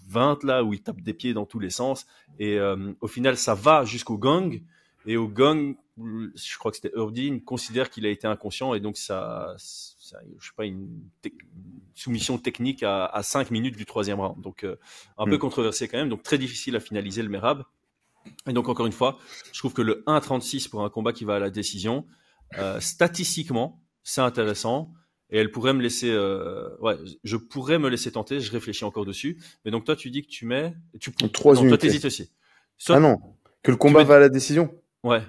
20, là, où il tape des pieds dans tous les sens. Et au final, ça va jusqu'au gang. Et au gang, je crois que c'était Urdine, considère qu'il a été inconscient, et donc ça je sais pas, une soumission technique à 5 minutes du 3e round. Donc un peu controversé quand même, donc très difficile à finaliser le Merab. Et donc encore une fois, je trouve que le 1,36 pour un combat qui va à la décision, statistiquement, c'est intéressant. Et elle pourrait me laisser, je pourrais me laisser tenter. Je réfléchis encore dessus. Mais donc toi, tu dis que tu mets, 3 non, unités. toi, t'hésites aussi. Ah non, que le combat va à la décision. Ouais.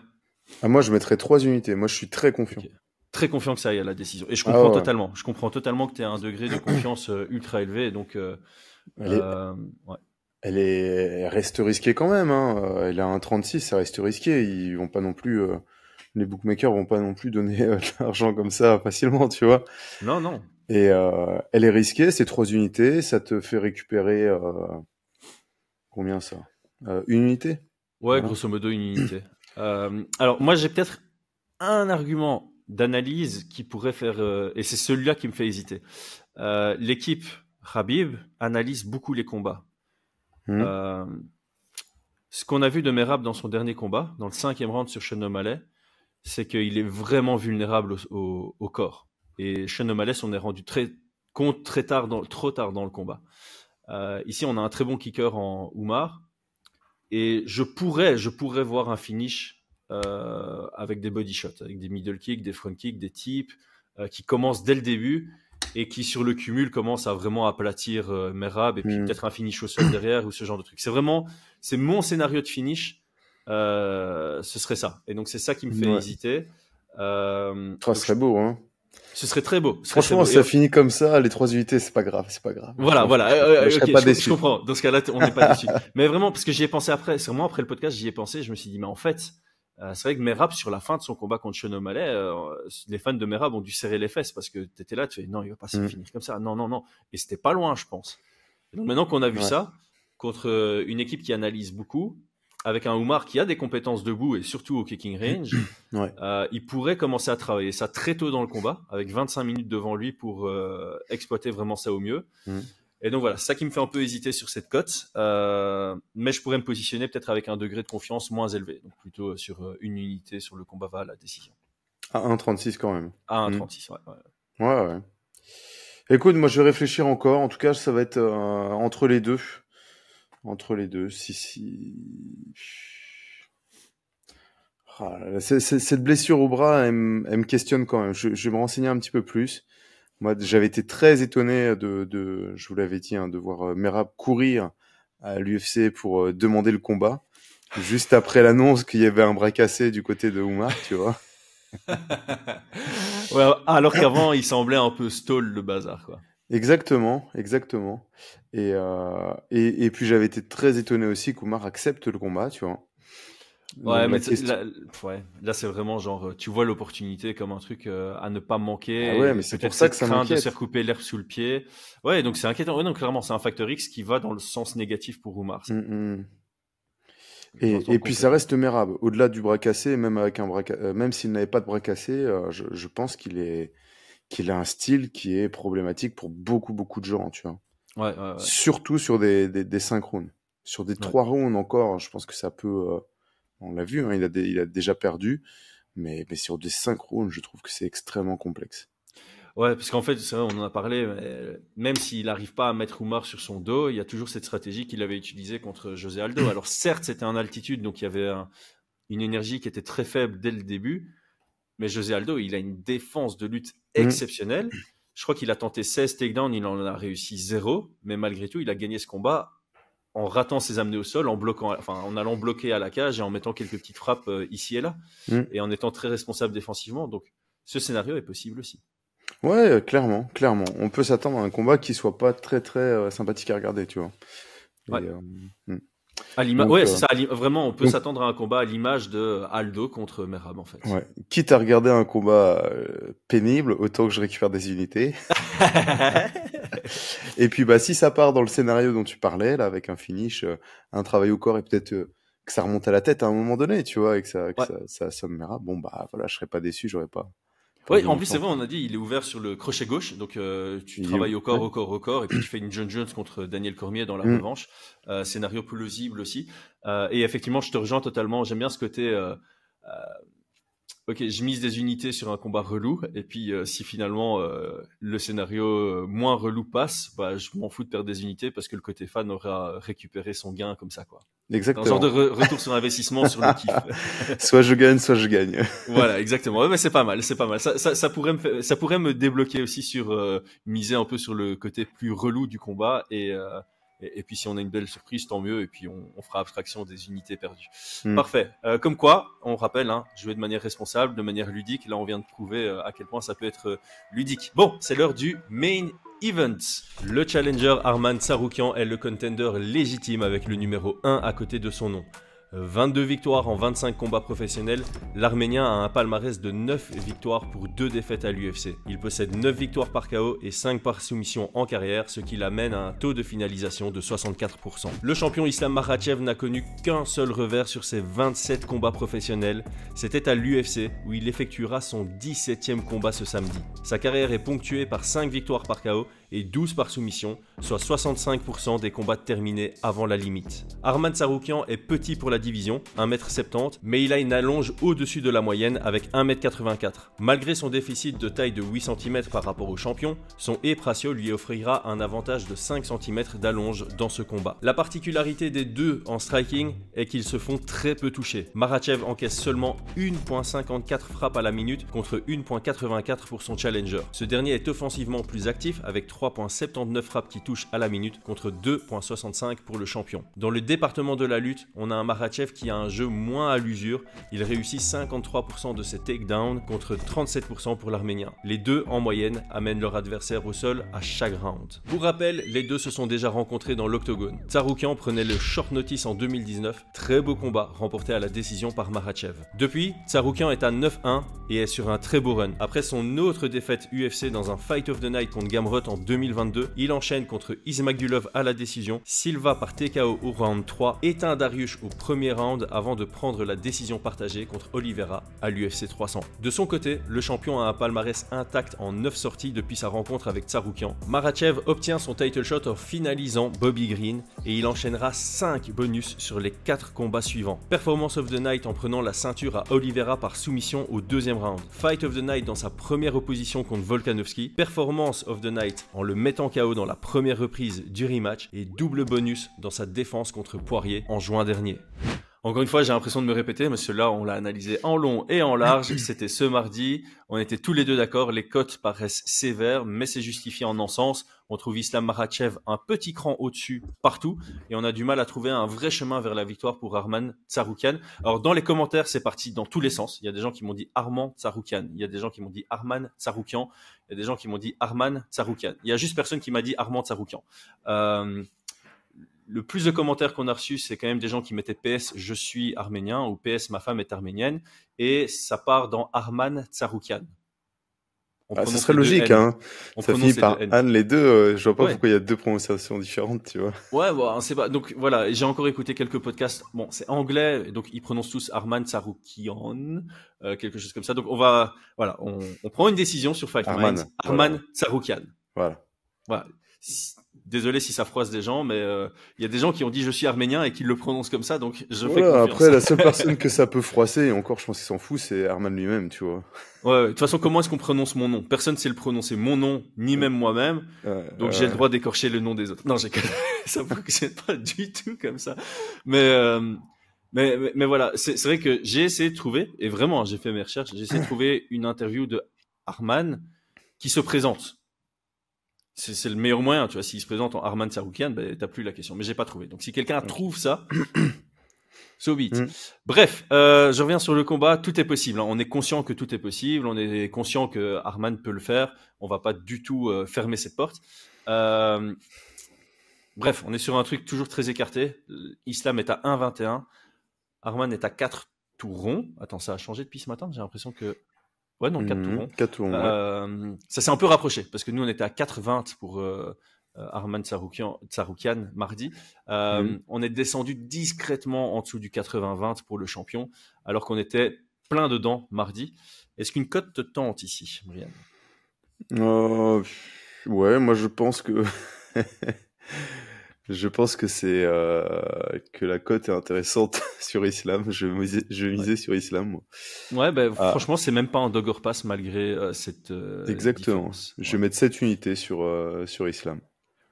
Ah, moi, je mettrais 3 unités. Moi, je suis très confiant. Okay. Très confiant que ça aille à la décision. Et je comprends totalement. Je comprends totalement que tu aies un degré de confiance ultra élevé. Donc, elle reste risquée quand même. Hein. Elle a un 36, ça reste risqué. Ils vont pas non plus, les bookmakers vont pas non plus donner de l'argent comme ça facilement, tu vois. Non, non. Et elle est risquée, c'est 3 unités. Ça te fait récupérer combien ça? 1 unité? Ouais, voilà. Grosso modo, 1 unité. Alors, moi, j'ai peut-être un argument d'analyse qui pourrait faire, et c'est celui-là qui me fait hésiter. L'équipe Khabib analyse beaucoup les combats. Ce qu'on a vu de Merab dans son dernier combat, dans le 5e round sur Sean O'Malley, c'est qu'il est vraiment vulnérable au corps. Et Sean O'Malley s'en est rendu compte trop tard dans le combat. Ici, on a un très bon kicker en Oumar. Et je pourrais voir un finish avec des body shots, avec des middle kicks, des front kicks, des tips qui commencent dès le début et qui sur le cumul commencent à vraiment aplatir Merab et puis peut-être un finish au sol derrière ou ce genre de truc. C'est mon scénario de finish. Ce serait ça. Et donc c'est ça qui me fait hésiter. Ce serait beau, hein. Ce serait très beau. Franchement, ça finit comme ça, les 3 unités, c'est pas grave. Voilà. Je serais pas déçu. Je comprends. Dans ce cas-là, on n'est pas déçu. Mais vraiment, parce que j'y ai pensé après. C'est vraiment après le podcast, j'y ai pensé. Je me suis dit, mais en fait, c'est vrai que Merab, sur la fin de son combat contre Sean O'Malley, les fans de Merab ont dû serrer les fesses parce que t'étais là, tu fais, non, il va pas se finir comme ça. Non. Et c'était pas loin, je pense. Et donc maintenant qu'on a vu ça, contre une équipe qui analyse beaucoup, avec un Oumar qui a des compétences debout et surtout au kicking range, il pourrait commencer à travailler ça très tôt dans le combat, avec 25 minutes devant lui pour exploiter vraiment ça au mieux. Et donc voilà, c'est ça qui me fait un peu hésiter sur cette cote, mais je pourrais me positionner peut-être avec un degré de confiance moins élevé, donc plutôt sur 1 unité sur le combat va à la décision. À 1,36 quand même. À 1,36, ouais. Écoute, moi je vais réfléchir encore, en tout cas ça va être entre les deux. Cette blessure au bras, elle me questionne quand même. Je vais me renseigner un petit peu plus. Moi, j'avais été très étonné je vous l'avais dit, de voir Merab courir à l'UFC pour demander le combat, juste après l'annonce qu'il y avait un bras cassé du côté de Oumar, tu vois. Ouais, alors qu'avant, il semblait un peu stall le bazar, quoi. Exactement. Et puis j'avais été très étonné aussi qu'Oumar accepte le combat, tu vois. Ouais, mais là c'est vraiment genre, tu vois l'opportunité comme un truc à ne pas manquer. Ah ouais, mais c'est pour ça que ça m'inquiète. De se faire couper l'herbe sous le pied. Ouais, donc c'est inquiétant. Ouais, donc clairement, c'est un facteur X qui va dans le sens négatif pour Oumar. Et puis ça reste Merab. Au-delà du bras cassé, même avec même s'il n'avait pas de bras cassé, je pense qu'il a un style qui est problématique pour beaucoup de gens, tu vois. Ouais. Surtout sur des 5 rounds. Sur des 3 rounds encore, je pense que ça peut... on l'a vu, hein, il a déjà perdu. Mais sur des 5 rounds, je trouve que c'est extrêmement complexe. Ouais, parce qu'en fait, c'est vrai, on en a parlé, mais même s'il n'arrive pas à mettre Umar sur son dos, il y a toujours cette stratégie qu'il avait utilisée contre José Aldo. Alors certes, c'était en altitude, donc il y avait une énergie qui était très faible dès le début, mais José Aldo, il a une défense de lutte exceptionnelle. Je crois qu'il a tenté 16 takedowns, il en a réussi 0, mais malgré tout, il a gagné ce combat en ratant ses amenés au sol, en allant bloquer à la cage et en mettant quelques petites frappes ici et là, et en étant très responsable défensivement. Donc, ce scénario est possible aussi. Ouais, clairement. On peut s'attendre à un combat qui soit pas très très sympathique à regarder, tu vois. Ouais. Donc, c'est ça. Vraiment, on peut s'attendre à un combat à l'image de Aldo contre Merab, en fait. Ouais. Quitte à regarder un combat pénible, autant que je récupère des unités. Et puis, si ça part dans le scénario dont tu parlais, là, avec un finish, un travail au corps et peut-être que ça remonte à la tête à un moment donné, tu vois, et que ça somme Merab, je serais pas déçu, j'aurais pas. Oui, en plus, c'est vrai, on a dit, il est ouvert sur le crochet gauche, donc tu travailles au corps, et puis tu fais une John Jones contre Daniel Cormier dans la revanche. Scénario plausible aussi. Et effectivement, je te rejoins totalement. J'aime bien ce côté. Ok, je mise des unités sur un combat relou, et puis si finalement le scénario moins relou passe, je m'en fous de perdre des unités parce que le côté fan aura récupéré son gain comme ça, quoi. Exactement. Un genre de retour sur investissement sur le kiff. Soit je gagne, soit je gagne. Voilà, exactement. Ouais, mais c'est pas mal. Ça pourrait me débloquer aussi sur miser un peu sur le côté plus relou du combat et puis si on a une belle surprise, tant mieux. Et puis on fera abstraction des unités perdues. Parfait. Comme quoi, on rappelle, jouer de manière responsable, de manière ludique. Là, on vient de prouver à quel point ça peut être ludique. Bon, c'est l'heure du main event. Le challenger Arman Tsarukyan est le contender légitime avec le numéro 1 à côté de son nom. 22 victoires en 25 combats professionnels, l'Arménien a un palmarès de 9 victoires pour 2 défaites à l'UFC. Il possède 9 victoires par KO et 5 par soumission en carrière, ce qui l'amène à un taux de finalisation de 64%. Le champion Islam Makhachev n'a connu qu'un seul revers sur ses 27 combats professionnels. C'était à l'UFC où il effectuera son 17e combat ce samedi. Sa carrière est ponctuée par 5 victoires par KO et 12 par soumission, soit 65% des combats terminés avant la limite. Arman Tsarukyan est petit pour la division, 1m70, mais il a une allonge au-dessus de la moyenne avec 1m84. Malgré son déficit de taille de 8 cm par rapport au champion, son hip ratio lui offrira un avantage de 5 cm d'allonge dans ce combat. La particularité des deux en striking est qu'ils se font très peu toucher. Makhachev encaisse seulement 1.54 frappes à la minute contre 1.84 pour son challenger. Ce dernier est offensivement plus actif avec 3.79 frappes qui touchent à la minute contre 2.65 pour le champion. Dans le département de la lutte, on a un Makhachev qui a un jeu moins à l'usure. Il réussit 53% de ses takedowns contre 37% pour l'Arménien. Les deux, en moyenne, amènent leur adversaire au sol à chaque round. Pour rappel, les deux se sont déjà rencontrés dans l'octogone. Tsarukyan prenait le short notice en 2019. Très beau combat, remporté à la décision par Makhachev. Depuis, Tsarukyan est à 9-1 et est sur un très beau run. Après son autre défaite UFC dans un Fight of the Night contre Gamrot en 2022, il enchaîne contre Ismagulov à la décision, Silva par TKO au round 3, éteint Dariush au premier round avant de prendre la décision partagée contre Oliveira à l'UFC 300. De son côté, le champion a un palmarès intact en 9 sorties depuis sa rencontre avec Tsarukyan. Makhachev obtient son title shot en finalisant Bobby Green et il enchaînera 5 bonus sur les 4 combats suivants. Performance of the Night en prenant la ceinture à Oliveira par soumission au deuxième round. Fight of the Night dans sa première opposition contre Volkanovski. Performance of the Night en le mettant KO dans la première reprise du rematch et double bonus dans sa défense contre Poirier en juin dernier. Encore une fois, j'ai l'impression de me répéter, mais celui-là, on l'a analysé en long et en large. C'était ce mardi. On était tous les deux d'accord. Les cotes paraissent sévères, mais c'est justifié en un sens. On trouve Islam Makhachev un petit cran au-dessus partout et on a du mal à trouver un vrai chemin vers la victoire pour Arman Tsarukyan. Alors, dans les commentaires, c'est parti dans tous les sens. Il y a des gens qui m'ont dit Arman Tsarukyan. Il y a des gens qui m'ont dit Arman Tsarukyan. Il y a des gens qui m'ont dit Arman Tsarukyan. Il y a juste personne qui m'a dit Arman Tsarukyan. Le plus de commentaires qu'on a reçus, c'est quand même des gens qui mettaient PS je suis arménien ou PS ma femme est arménienne et ça part dans Arman Tsarukyan. Ce serait logique, hein. Ça finit par Anne les deux. Je vois pas pourquoi il y a deux prononciations différentes, tu vois. Ouais, bon, c'est pas. Donc voilà, j'ai encore écouté quelques podcasts. Bon, c'est anglais, donc ils prononcent tous Arman Tsarukyan, quelque chose comme ça. Donc on prend une décision sur Fight Minds. Arman Tsarukyan. Voilà. désolé si ça froisse des gens, mais il y a des gens qui ont dit je suis arménien et qui le prononcent comme ça, donc je fais Voilà, confiance. après, la seule personne que ça peut froisser, et encore, je pense qu'il s'en fout, c'est Arman lui-même, tu vois. Ouais, de toute façon, comment est-ce qu'on prononce mon nom? Personne ne sait le prononcer, mon nom, ni même moi-même. Donc j'ai le droit d'écorcher le nom des autres. Non, ça fonctionne pas du tout comme ça. Mais voilà, c'est vrai que j'ai essayé de trouver, et vraiment, j'ai fait mes recherches, j'ai essayé de trouver une interview de Arman qui se présente. C'est le meilleur moyen, tu vois. S'il se présente en Arman Tsarukyan, ben, t'as plus la question. Mais j'ai pas trouvé. Donc si quelqu'un trouve ça, so be it. Bref, je reviens sur le combat. Tout est possible. Hein. On est conscient que tout est possible. On est conscient que Arman peut le faire. On va pas du tout fermer cette porte. Bref, on est sur un truc toujours très écarté. Islam est à 1,21. Arman est à 4 tours ronds. Attends, ça a changé depuis ce matin. J'ai l'impression que... Ouais, non, 4 tours ronds. 4 tours ronds, ouais. Ça s'est un peu rapproché, parce que nous, on était à 4,20 pour Arman Tsarukyan mardi. On est descendu discrètement en dessous du 80-20 pour le champion, alors qu'on était plein dedans mardi. Est-ce qu'une cote te tente ici, Brian? Ouais, moi je pense que... Je pense que c'est que la cote est intéressante sur Islam. Je misais sur Islam, moi. Ouais, ben franchement, c'est même pas un dog or pass malgré cette exactement. différence. Je vais mettre 7 unités sur Islam.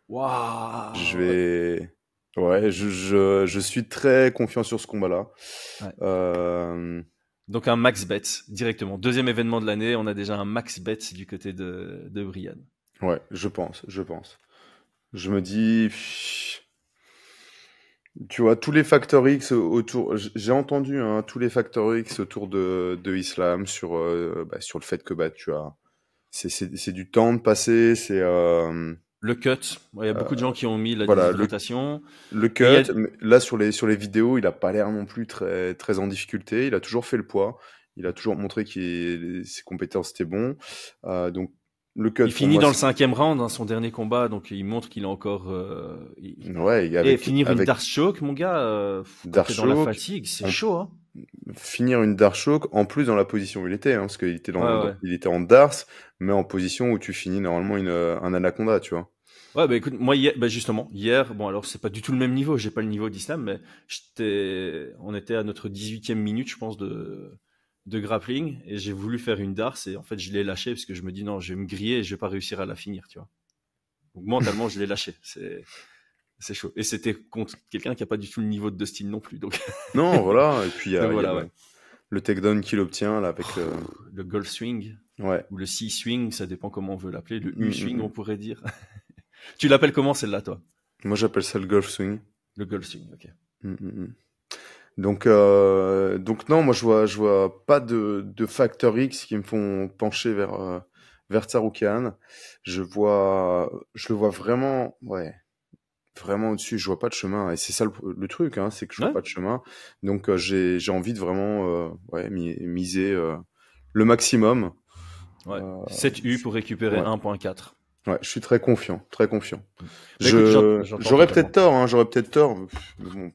Waouh. Ouais, je suis très confiant sur ce combat-là. Ouais. Donc un max bet directement. Deuxième événement de l'année, on a déjà un max bet du côté de Brian. Ouais, je pense. Je me dis, tu vois, tous les facteurs X autour, j'ai entendu tous les facteurs X autour de Islam sur le fait que tu as, c'est du temps de passer, c'est le cut. Il y a beaucoup de gens qui ont mis la déshydratation. Le cut. Là sur les vidéos, il a pas l'air non plus très très en difficulté. Il a toujours fait le poids. Il a toujours montré que ses compétences étaient bonnes. Donc le cut, il finit dans le 5e round, son dernier combat, donc il montre qu'il a encore. Et finir une Dark Choke, mon gars, Dark Choke, dans la fatigue, c'est chaud. Hein. Finir une Dark Choke, en plus dans la position où il était, parce qu'il était il était en Dars, mais en position où tu finis normalement un Anaconda, tu vois. Ouais, bah écoute, moi justement, hier, bon alors c'est pas du tout le même niveau, j'ai pas le niveau d'Islam, mais on était à notre 18e minute, je pense, de grappling, et j'ai voulu faire une darse, et en fait je l'ai lâché parce que je me dis non, je vais me griller et je vais pas réussir à la finir, tu vois. Donc mentalement je l'ai lâché, c'est chaud. Et c'était contre quelqu'un qui a pas du tout le niveau de Dustin non plus, donc. Non, voilà, et puis il y a ouais. Le takedown qu'il obtient là avec le golf swing, ouais, ou le C-swing, ça dépend comment on veut l'appeler, le U-swing on pourrait dire. Tu l'appelles comment celle-là, toi? Moi j'appelle ça le golf swing. Le golf swing, ok. Donc non, moi je vois pas de facteurs X qui me font pencher vers Tsarukyan. Je le vois vraiment, vraiment au-dessus. Je vois pas de chemin, et c'est ça le truc, c'est que je vois pas de chemin. Donc j'ai envie de vraiment miser le maximum. 7 U pour récupérer 1.4. Ouais, je suis très confiant, très confiant. Bah, écoute, j'aurais peut-être tort, mais bon.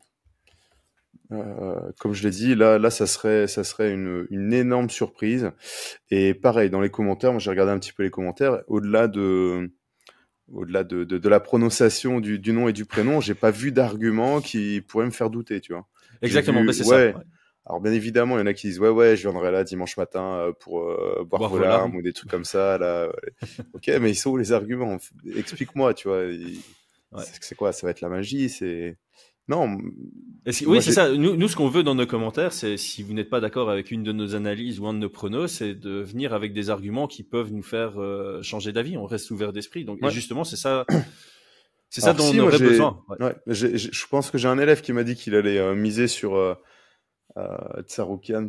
Comme je l'ai dit, là, ça serait une énorme surprise. Et pareil, dans les commentaires, moi j'ai regardé un petit peu les commentaires. Au-delà de la prononciation du nom et du prénom, j'ai pas vu d'argument qui pourrait me faire douter, tu vois. Exactement, c'est ça. Ouais. Alors bien évidemment, il y en a qui disent ouais, je viendrai là dimanche matin pour boire vos larmes ou des trucs comme ça. Là, ok, mais ils sont où les arguments? Explique-moi, tu vois. C'est quoi? Ça va être la magie? C'est non. Oui, c'est ça. Nous, ce qu'on veut dans nos commentaires, c'est si vous n'êtes pas d'accord avec une de nos analyses ou un de nos pronos, c'est de venir avec des arguments qui peuvent nous faire changer d'avis. On reste ouvert d'esprit. Donc, et justement, c'est ça. C'est ça dont on aurait besoin. Je pense que j'ai un élève qui m'a dit qu'il allait miser sur Tsarukyan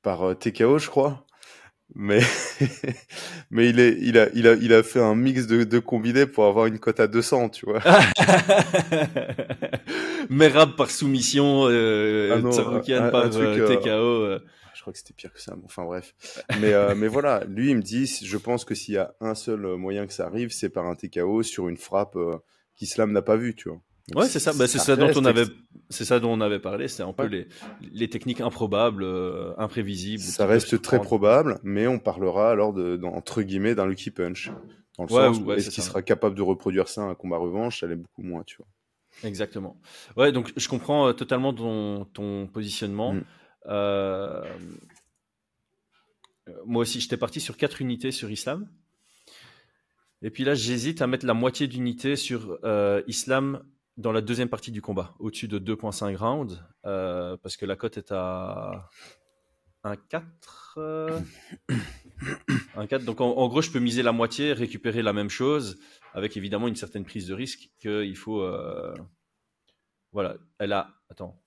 par TKO, je crois. Mais il a fait un mix de combinés pour avoir une cote à 200, tu vois. Merab par soumission, Tsarukyan par TKO. Je crois que c'était pire que ça. Enfin bref. Mais voilà, lui il me dit, je pense que s'il y a un seul moyen que ça arrive, c'est par un TKO sur une frappe qu'Islam n'a pas vue, tu vois. Donc ouais, c'est ça. C'est ça dont on avait parlé. C'est un peu les techniques improbables, imprévisibles. Ça reste très probable, mais on parlera alors entre guillemets d'un lucky punch. Dans le Ouais, sens où ouais, est-ce c'est qu'il ça. sera capable de reproduire ça à un combat revanche? Ça l'est beaucoup moins, tu vois. Exactement. Ouais, donc je comprends totalement ton positionnement. Mm. Euh, Moi aussi, j'étais parti sur 4 unités sur Islam. Et puis là, j'hésite à mettre la moitié d'unité sur Islam dans la deuxième partie du combat, au-dessus de 2,5 rounds, parce que la cote est à 1,4. 1,4. Donc en gros, je peux miser la moitié, récupérer la même chose, avec évidemment une certaine prise de risque qu'il faut. Voilà, elle a. Attends.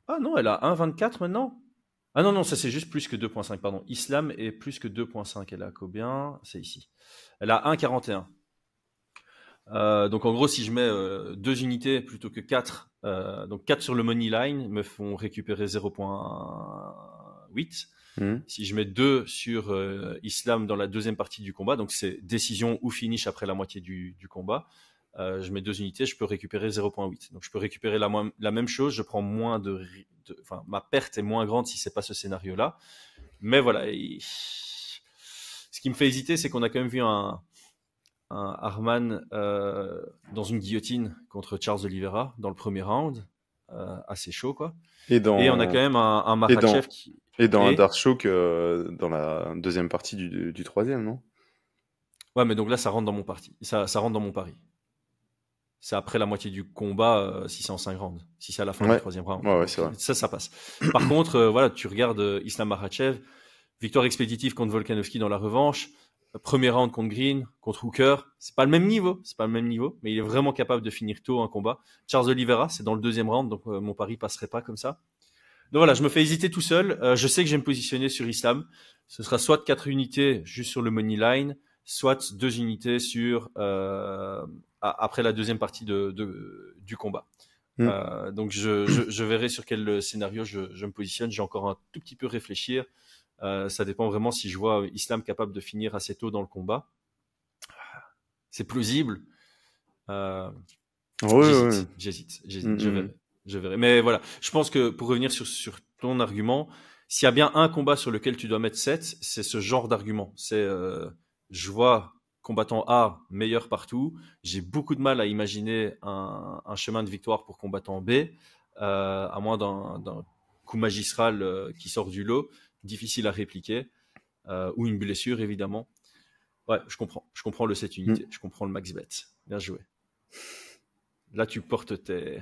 Ah non, elle a 1,24 maintenant. Ah non, non, ça c'est juste plus que 2,5, pardon. Islam est plus que 2,5. Elle a combien? C'est ici. Elle a 1,41. Donc en gros, si je mets 2 unités plutôt que 4, donc 4 sur le money line me font récupérer 0,8. Si je mets 2 sur Islam dans la deuxième partie du combat, donc c'est décision ou finish après la moitié du combat, je mets 2 unités, je peux récupérer 0,8. Donc je peux récupérer la même chose, je prends moins enfin, ma perte est moins grande si c'est pas ce scénario-là. Mais voilà, ce qui me fait hésiter, c'est qu'on a quand même vu un Arman dans une guillotine contre Charles Oliveira dans le premier round, assez chaud quoi. Et on a quand même un Makhachev qui... Et dans un Darchok dans la deuxième partie du troisième, non? Ouais, mais donc là, ça rentre dans mon parti. Ça rentre dans mon pari. C'est après la moitié du combat, si c'est en 5 rounds. Si c'est à la fin du troisième round. Ouais, c'est vrai. Ça passe. Par contre, voilà, tu regardes Islam Makhachev, victoire expéditive contre Volkanovski dans la revanche, premier round contre Green, contre Hooker. C'est pas le même niveau, mais il est vraiment capable de finir tôt un combat. Charles Oliveira, c'est dans le deuxième round, donc mon pari passerait pas comme ça. Donc voilà, je me fais hésiter tout seul. Je sais que je vais me positionner sur Islam. Ce sera soit 4 unités juste sur le money line, soit 2 unités sur après la deuxième partie du combat. Donc je verrai sur quel scénario je me positionne. J'ai encore un tout petit peu réfléchir. Ça dépend vraiment si je vois Islam capable de finir assez tôt dans le combat. C'est plausible. J'hésite. Je verrai. Mais voilà, je pense que pour revenir sur ton argument, s'il y a bien un combat sur lequel tu dois mettre 7, c'est ce genre d'argument. C'est je vois combattant A meilleur partout. J'ai beaucoup de mal à imaginer un chemin de victoire pour combattant B, à moins d'un coup magistral qui sort du lot, difficile à répliquer, ou une blessure évidemment. Ouais, je comprends le 7 unités, je comprends le max bet. Bien joué. Là, tu portes tes...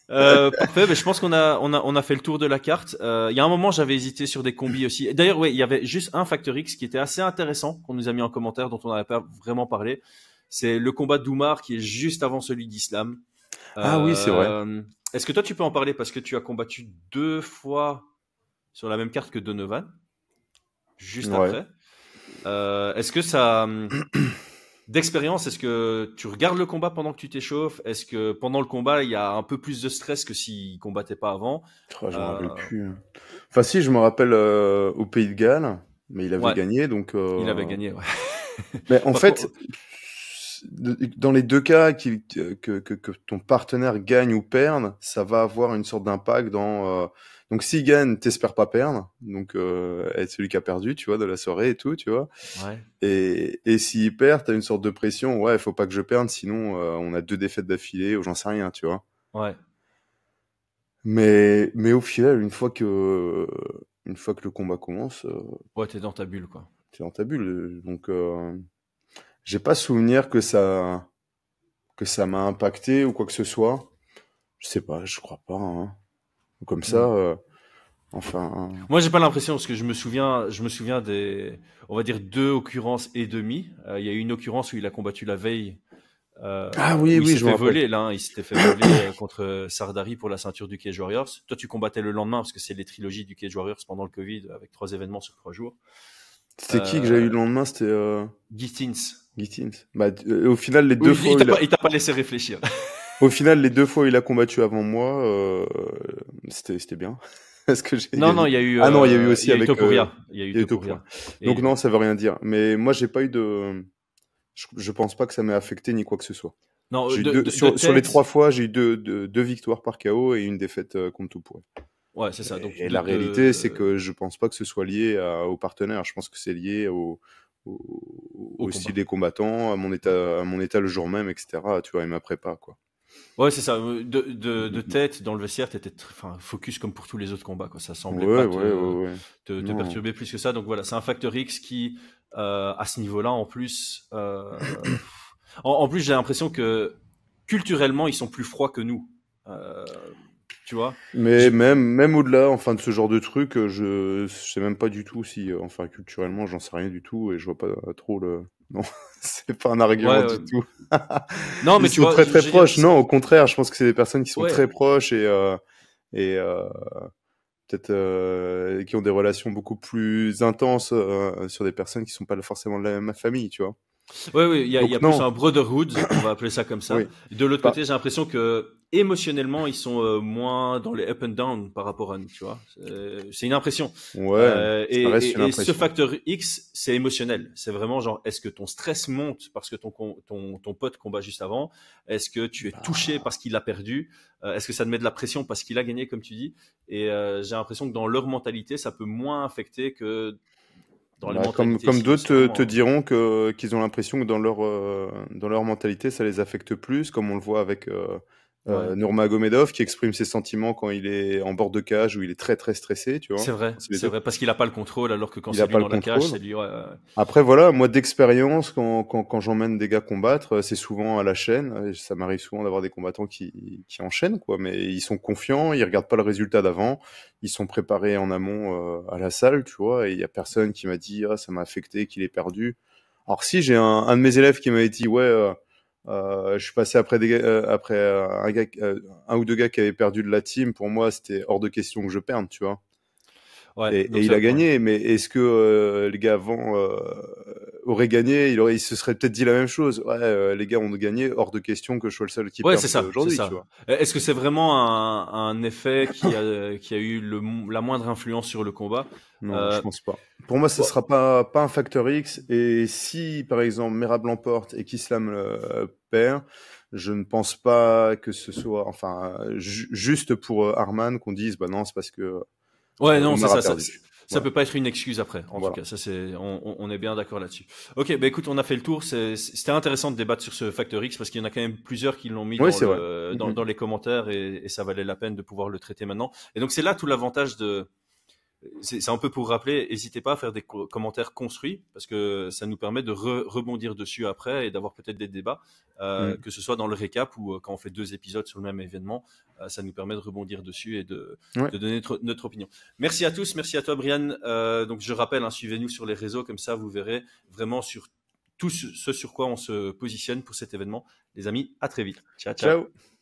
parfait, mais je pense qu'on a fait le tour de la carte. Il y a un moment, j'avais hésité sur des combis aussi. D'ailleurs, ouais, il y avait juste un Factor X qui était assez intéressant, qu'on nous a mis en commentaire, dont on n'avait pas vraiment parlé. C'est le combat d'Oumar qui est juste avant celui d'Islam. Oui, c'est vrai. Est-ce que toi, tu peux en parler parce que tu as combattu 2 fois sur la même carte que Donovan, juste après. Est-ce que ça... D'expérience, est-ce que tu regardes le combat pendant que tu t'échauffes? Est-ce que pendant le combat, il y a un peu plus de stress que s'il combattait pas avant? Je me rappelle plus. Enfin, si, je me rappelle au Pays de Galles, mais il avait gagné, donc... Il avait gagné, ouais. Mais en fait, dans les deux cas, que ton partenaire gagne ou perde, ça va avoir une sorte d'impact dans... Donc s'il gagne, t'espères pas perdre, donc être celui qui a perdu, tu vois, de la soirée et tout, tu vois. Ouais. Et s'il perd, t'as une sorte de pression, ouais, faut pas que je perde, sinon on a 2 défaites d'affilée, ou j'en sais rien, tu vois. Ouais. Mais au final, une fois que le combat commence, ouais, t'es dans ta bulle, quoi. T'es dans ta bulle, donc j'ai pas souvenir que ça m'a impacté ou quoi que ce soit. Je sais pas, je crois pas. Hein. Comme ça, enfin. Moi, j'ai pas l'impression parce que je me souviens des, on va dire 2 occurrences et demie. Il y a eu une occurrence où il a combattu la veille. Oui, il s'est je fait me voler là. Il s'était fait voler contre Sardari pour la ceinture du Cage Warriors. Toi, tu combattais le lendemain parce que c'est les trilogies du Cage Warriors pendant le Covid avec 3 événements sur 3 jours. C'était qui que j'ai eu le lendemain? C'était Gittins. Bah, au final, les 2 fois. Il t'a pas laissé réfléchir. Au final, les 2 fois où il a combattu avant moi, c'était bien. Est-ce que j'ai... Non, il y a eu. Ah non, il y a eu aussi avec Topuria. Il y a eu Topuria. Donc non, ça veut rien dire. Mais moi, j'ai pas eu de. Je pense pas que ça m'ait affecté ni quoi que ce soit. Non, sur les 3 fois, j'ai eu 2 victoires par KO et une défaite contre Topuria. Ouais, c'est ça. Donc, et la réalité, c'est que je pense pas que ce soit lié au partenaire. Je pense que c'est lié au style des combattants, à mon état le jour même, etc. Tu vois, et ma prépa, quoi. Ouais, c'est ça. De tête, dans le vestiaire, t'étais focus comme pour tous les autres combats, quoi. Ça semblait Ouais, pas ouais. te Non. perturber plus que ça. Donc voilà, c'est un facteur X qui, à ce niveau-là, en plus, en plus, j'ai l'impression que culturellement, ils sont plus froids que nous. Tu vois? Mais même au-delà, enfin, de ce genre de truc, je sais même pas du tout si, enfin, culturellement, j'en sais rien du tout et je vois pas trop le. Non, c'est pas un argument Ouais, du tout. non, mais Ils tu sont vois, très très je veux proches. dire, Non, au contraire, je pense que c'est des personnes qui sont ouais. très proches et peut-être qui ont des relations beaucoup plus intenses sur des personnes qui sont pas forcément de la même famille, tu vois. Oui, il y a Donc plus non, un brotherhood, on va appeler ça comme ça. oui. De l'autre Pas. côté, j'ai l'impression que émotionnellement, ils sont moins dans les up and down par rapport à nous, tu vois. C'est une impression. Ouais, ça reste une Et ce impression. facteur X, c'est émotionnel. C'est vraiment genre, est-ce que ton stress monte parce que ton pote combat juste avant? Est-ce que tu es touché parce qu'il a perdu? Est-ce que ça te met de la pression parce qu'il a gagné, comme tu dis? Et j'ai l'impression que dans leur mentalité, ça peut moins affecter que dans les Bah, comme mentalités ici. d'autres C'est te vraiment... diront qu'ils ont l'impression que dans leur mentalité, ça les affecte plus, comme on le voit avec Ouais. Nurmagomedov qui exprime ses sentiments quand il est en bord de cage où il est très très stressé, tu vois. C'est les C'est deux. vrai, parce qu'il n'a pas le contrôle, alors que quand Il c'est n'a lui pas le dans la cage, contrôle. c'est lui. Après, voilà, moi d'expérience, quand j'emmène des gars combattre, c'est souvent à la chaîne. Et ça m'arrive souvent d'avoir des combattants qui enchaînent, quoi. Mais ils sont confiants, ils regardent pas le résultat d'avant, ils sont préparés en amont à la salle, tu vois. Et il y a personne qui m'a dit, ah, ça m'a affecté, qu'il ait perdu. Alors si j'ai un de mes élèves qui m'avait dit, ouais, je suis passé après un ou deux gars qui avaient perdu de la team, pour moi, c'était hors de question que je perde, tu vois. Ouais, Et donc il ça, a ouais. gagné, mais est-ce que les gars avant auraient gagné, il se serait peut-être dit la même chose. Ouais, les gars ont gagné, hors de question que je sois le seul qui Ouais, perde c'est ça, c'est aujourd'hui, tu ça. vois. Est-ce que c'est vraiment un effet qui a eu la moindre influence sur le combat? Non, je Euh, pense pas. Pour moi, ce ouais, sera pas un facteur X. Et si, par exemple, Merab l'emporte et qu'Islam perd, je ne pense pas que ce soit, enfin, juste pour Arman qu'on dise, bah non, c'est parce que ouais, non, c'est Omar a ça. perdu. Ça Voilà. peut pas être une excuse après. En tout Voilà. cas, ça on est bien d'accord là-dessus. Ok, bah écoute, on a fait le tour. C'était intéressant de débattre sur ce facteur X parce qu'il y en a quand même plusieurs qui l'ont mis Oui, dans c'est vrai. dans les commentaires et ça valait la peine de pouvoir le traiter maintenant. Et donc c'est là tout l'avantage de c'est un peu pour rappeler, n'hésitez pas à faire des commentaires construits parce que ça nous permet de rebondir dessus après et d'avoir peut-être des débats, Mm. que ce soit dans le récap ou quand on fait 2 épisodes sur le même événement, ça nous permet de rebondir dessus et Ouais. de donner notre opinion. Merci à tous, merci à toi Brian. Donc je rappelle, hein, suivez-nous sur les réseaux, comme ça vous verrez vraiment sur tout ce sur quoi on se positionne pour cet événement. Les amis, à très vite. Ciao, ciao. Ciao.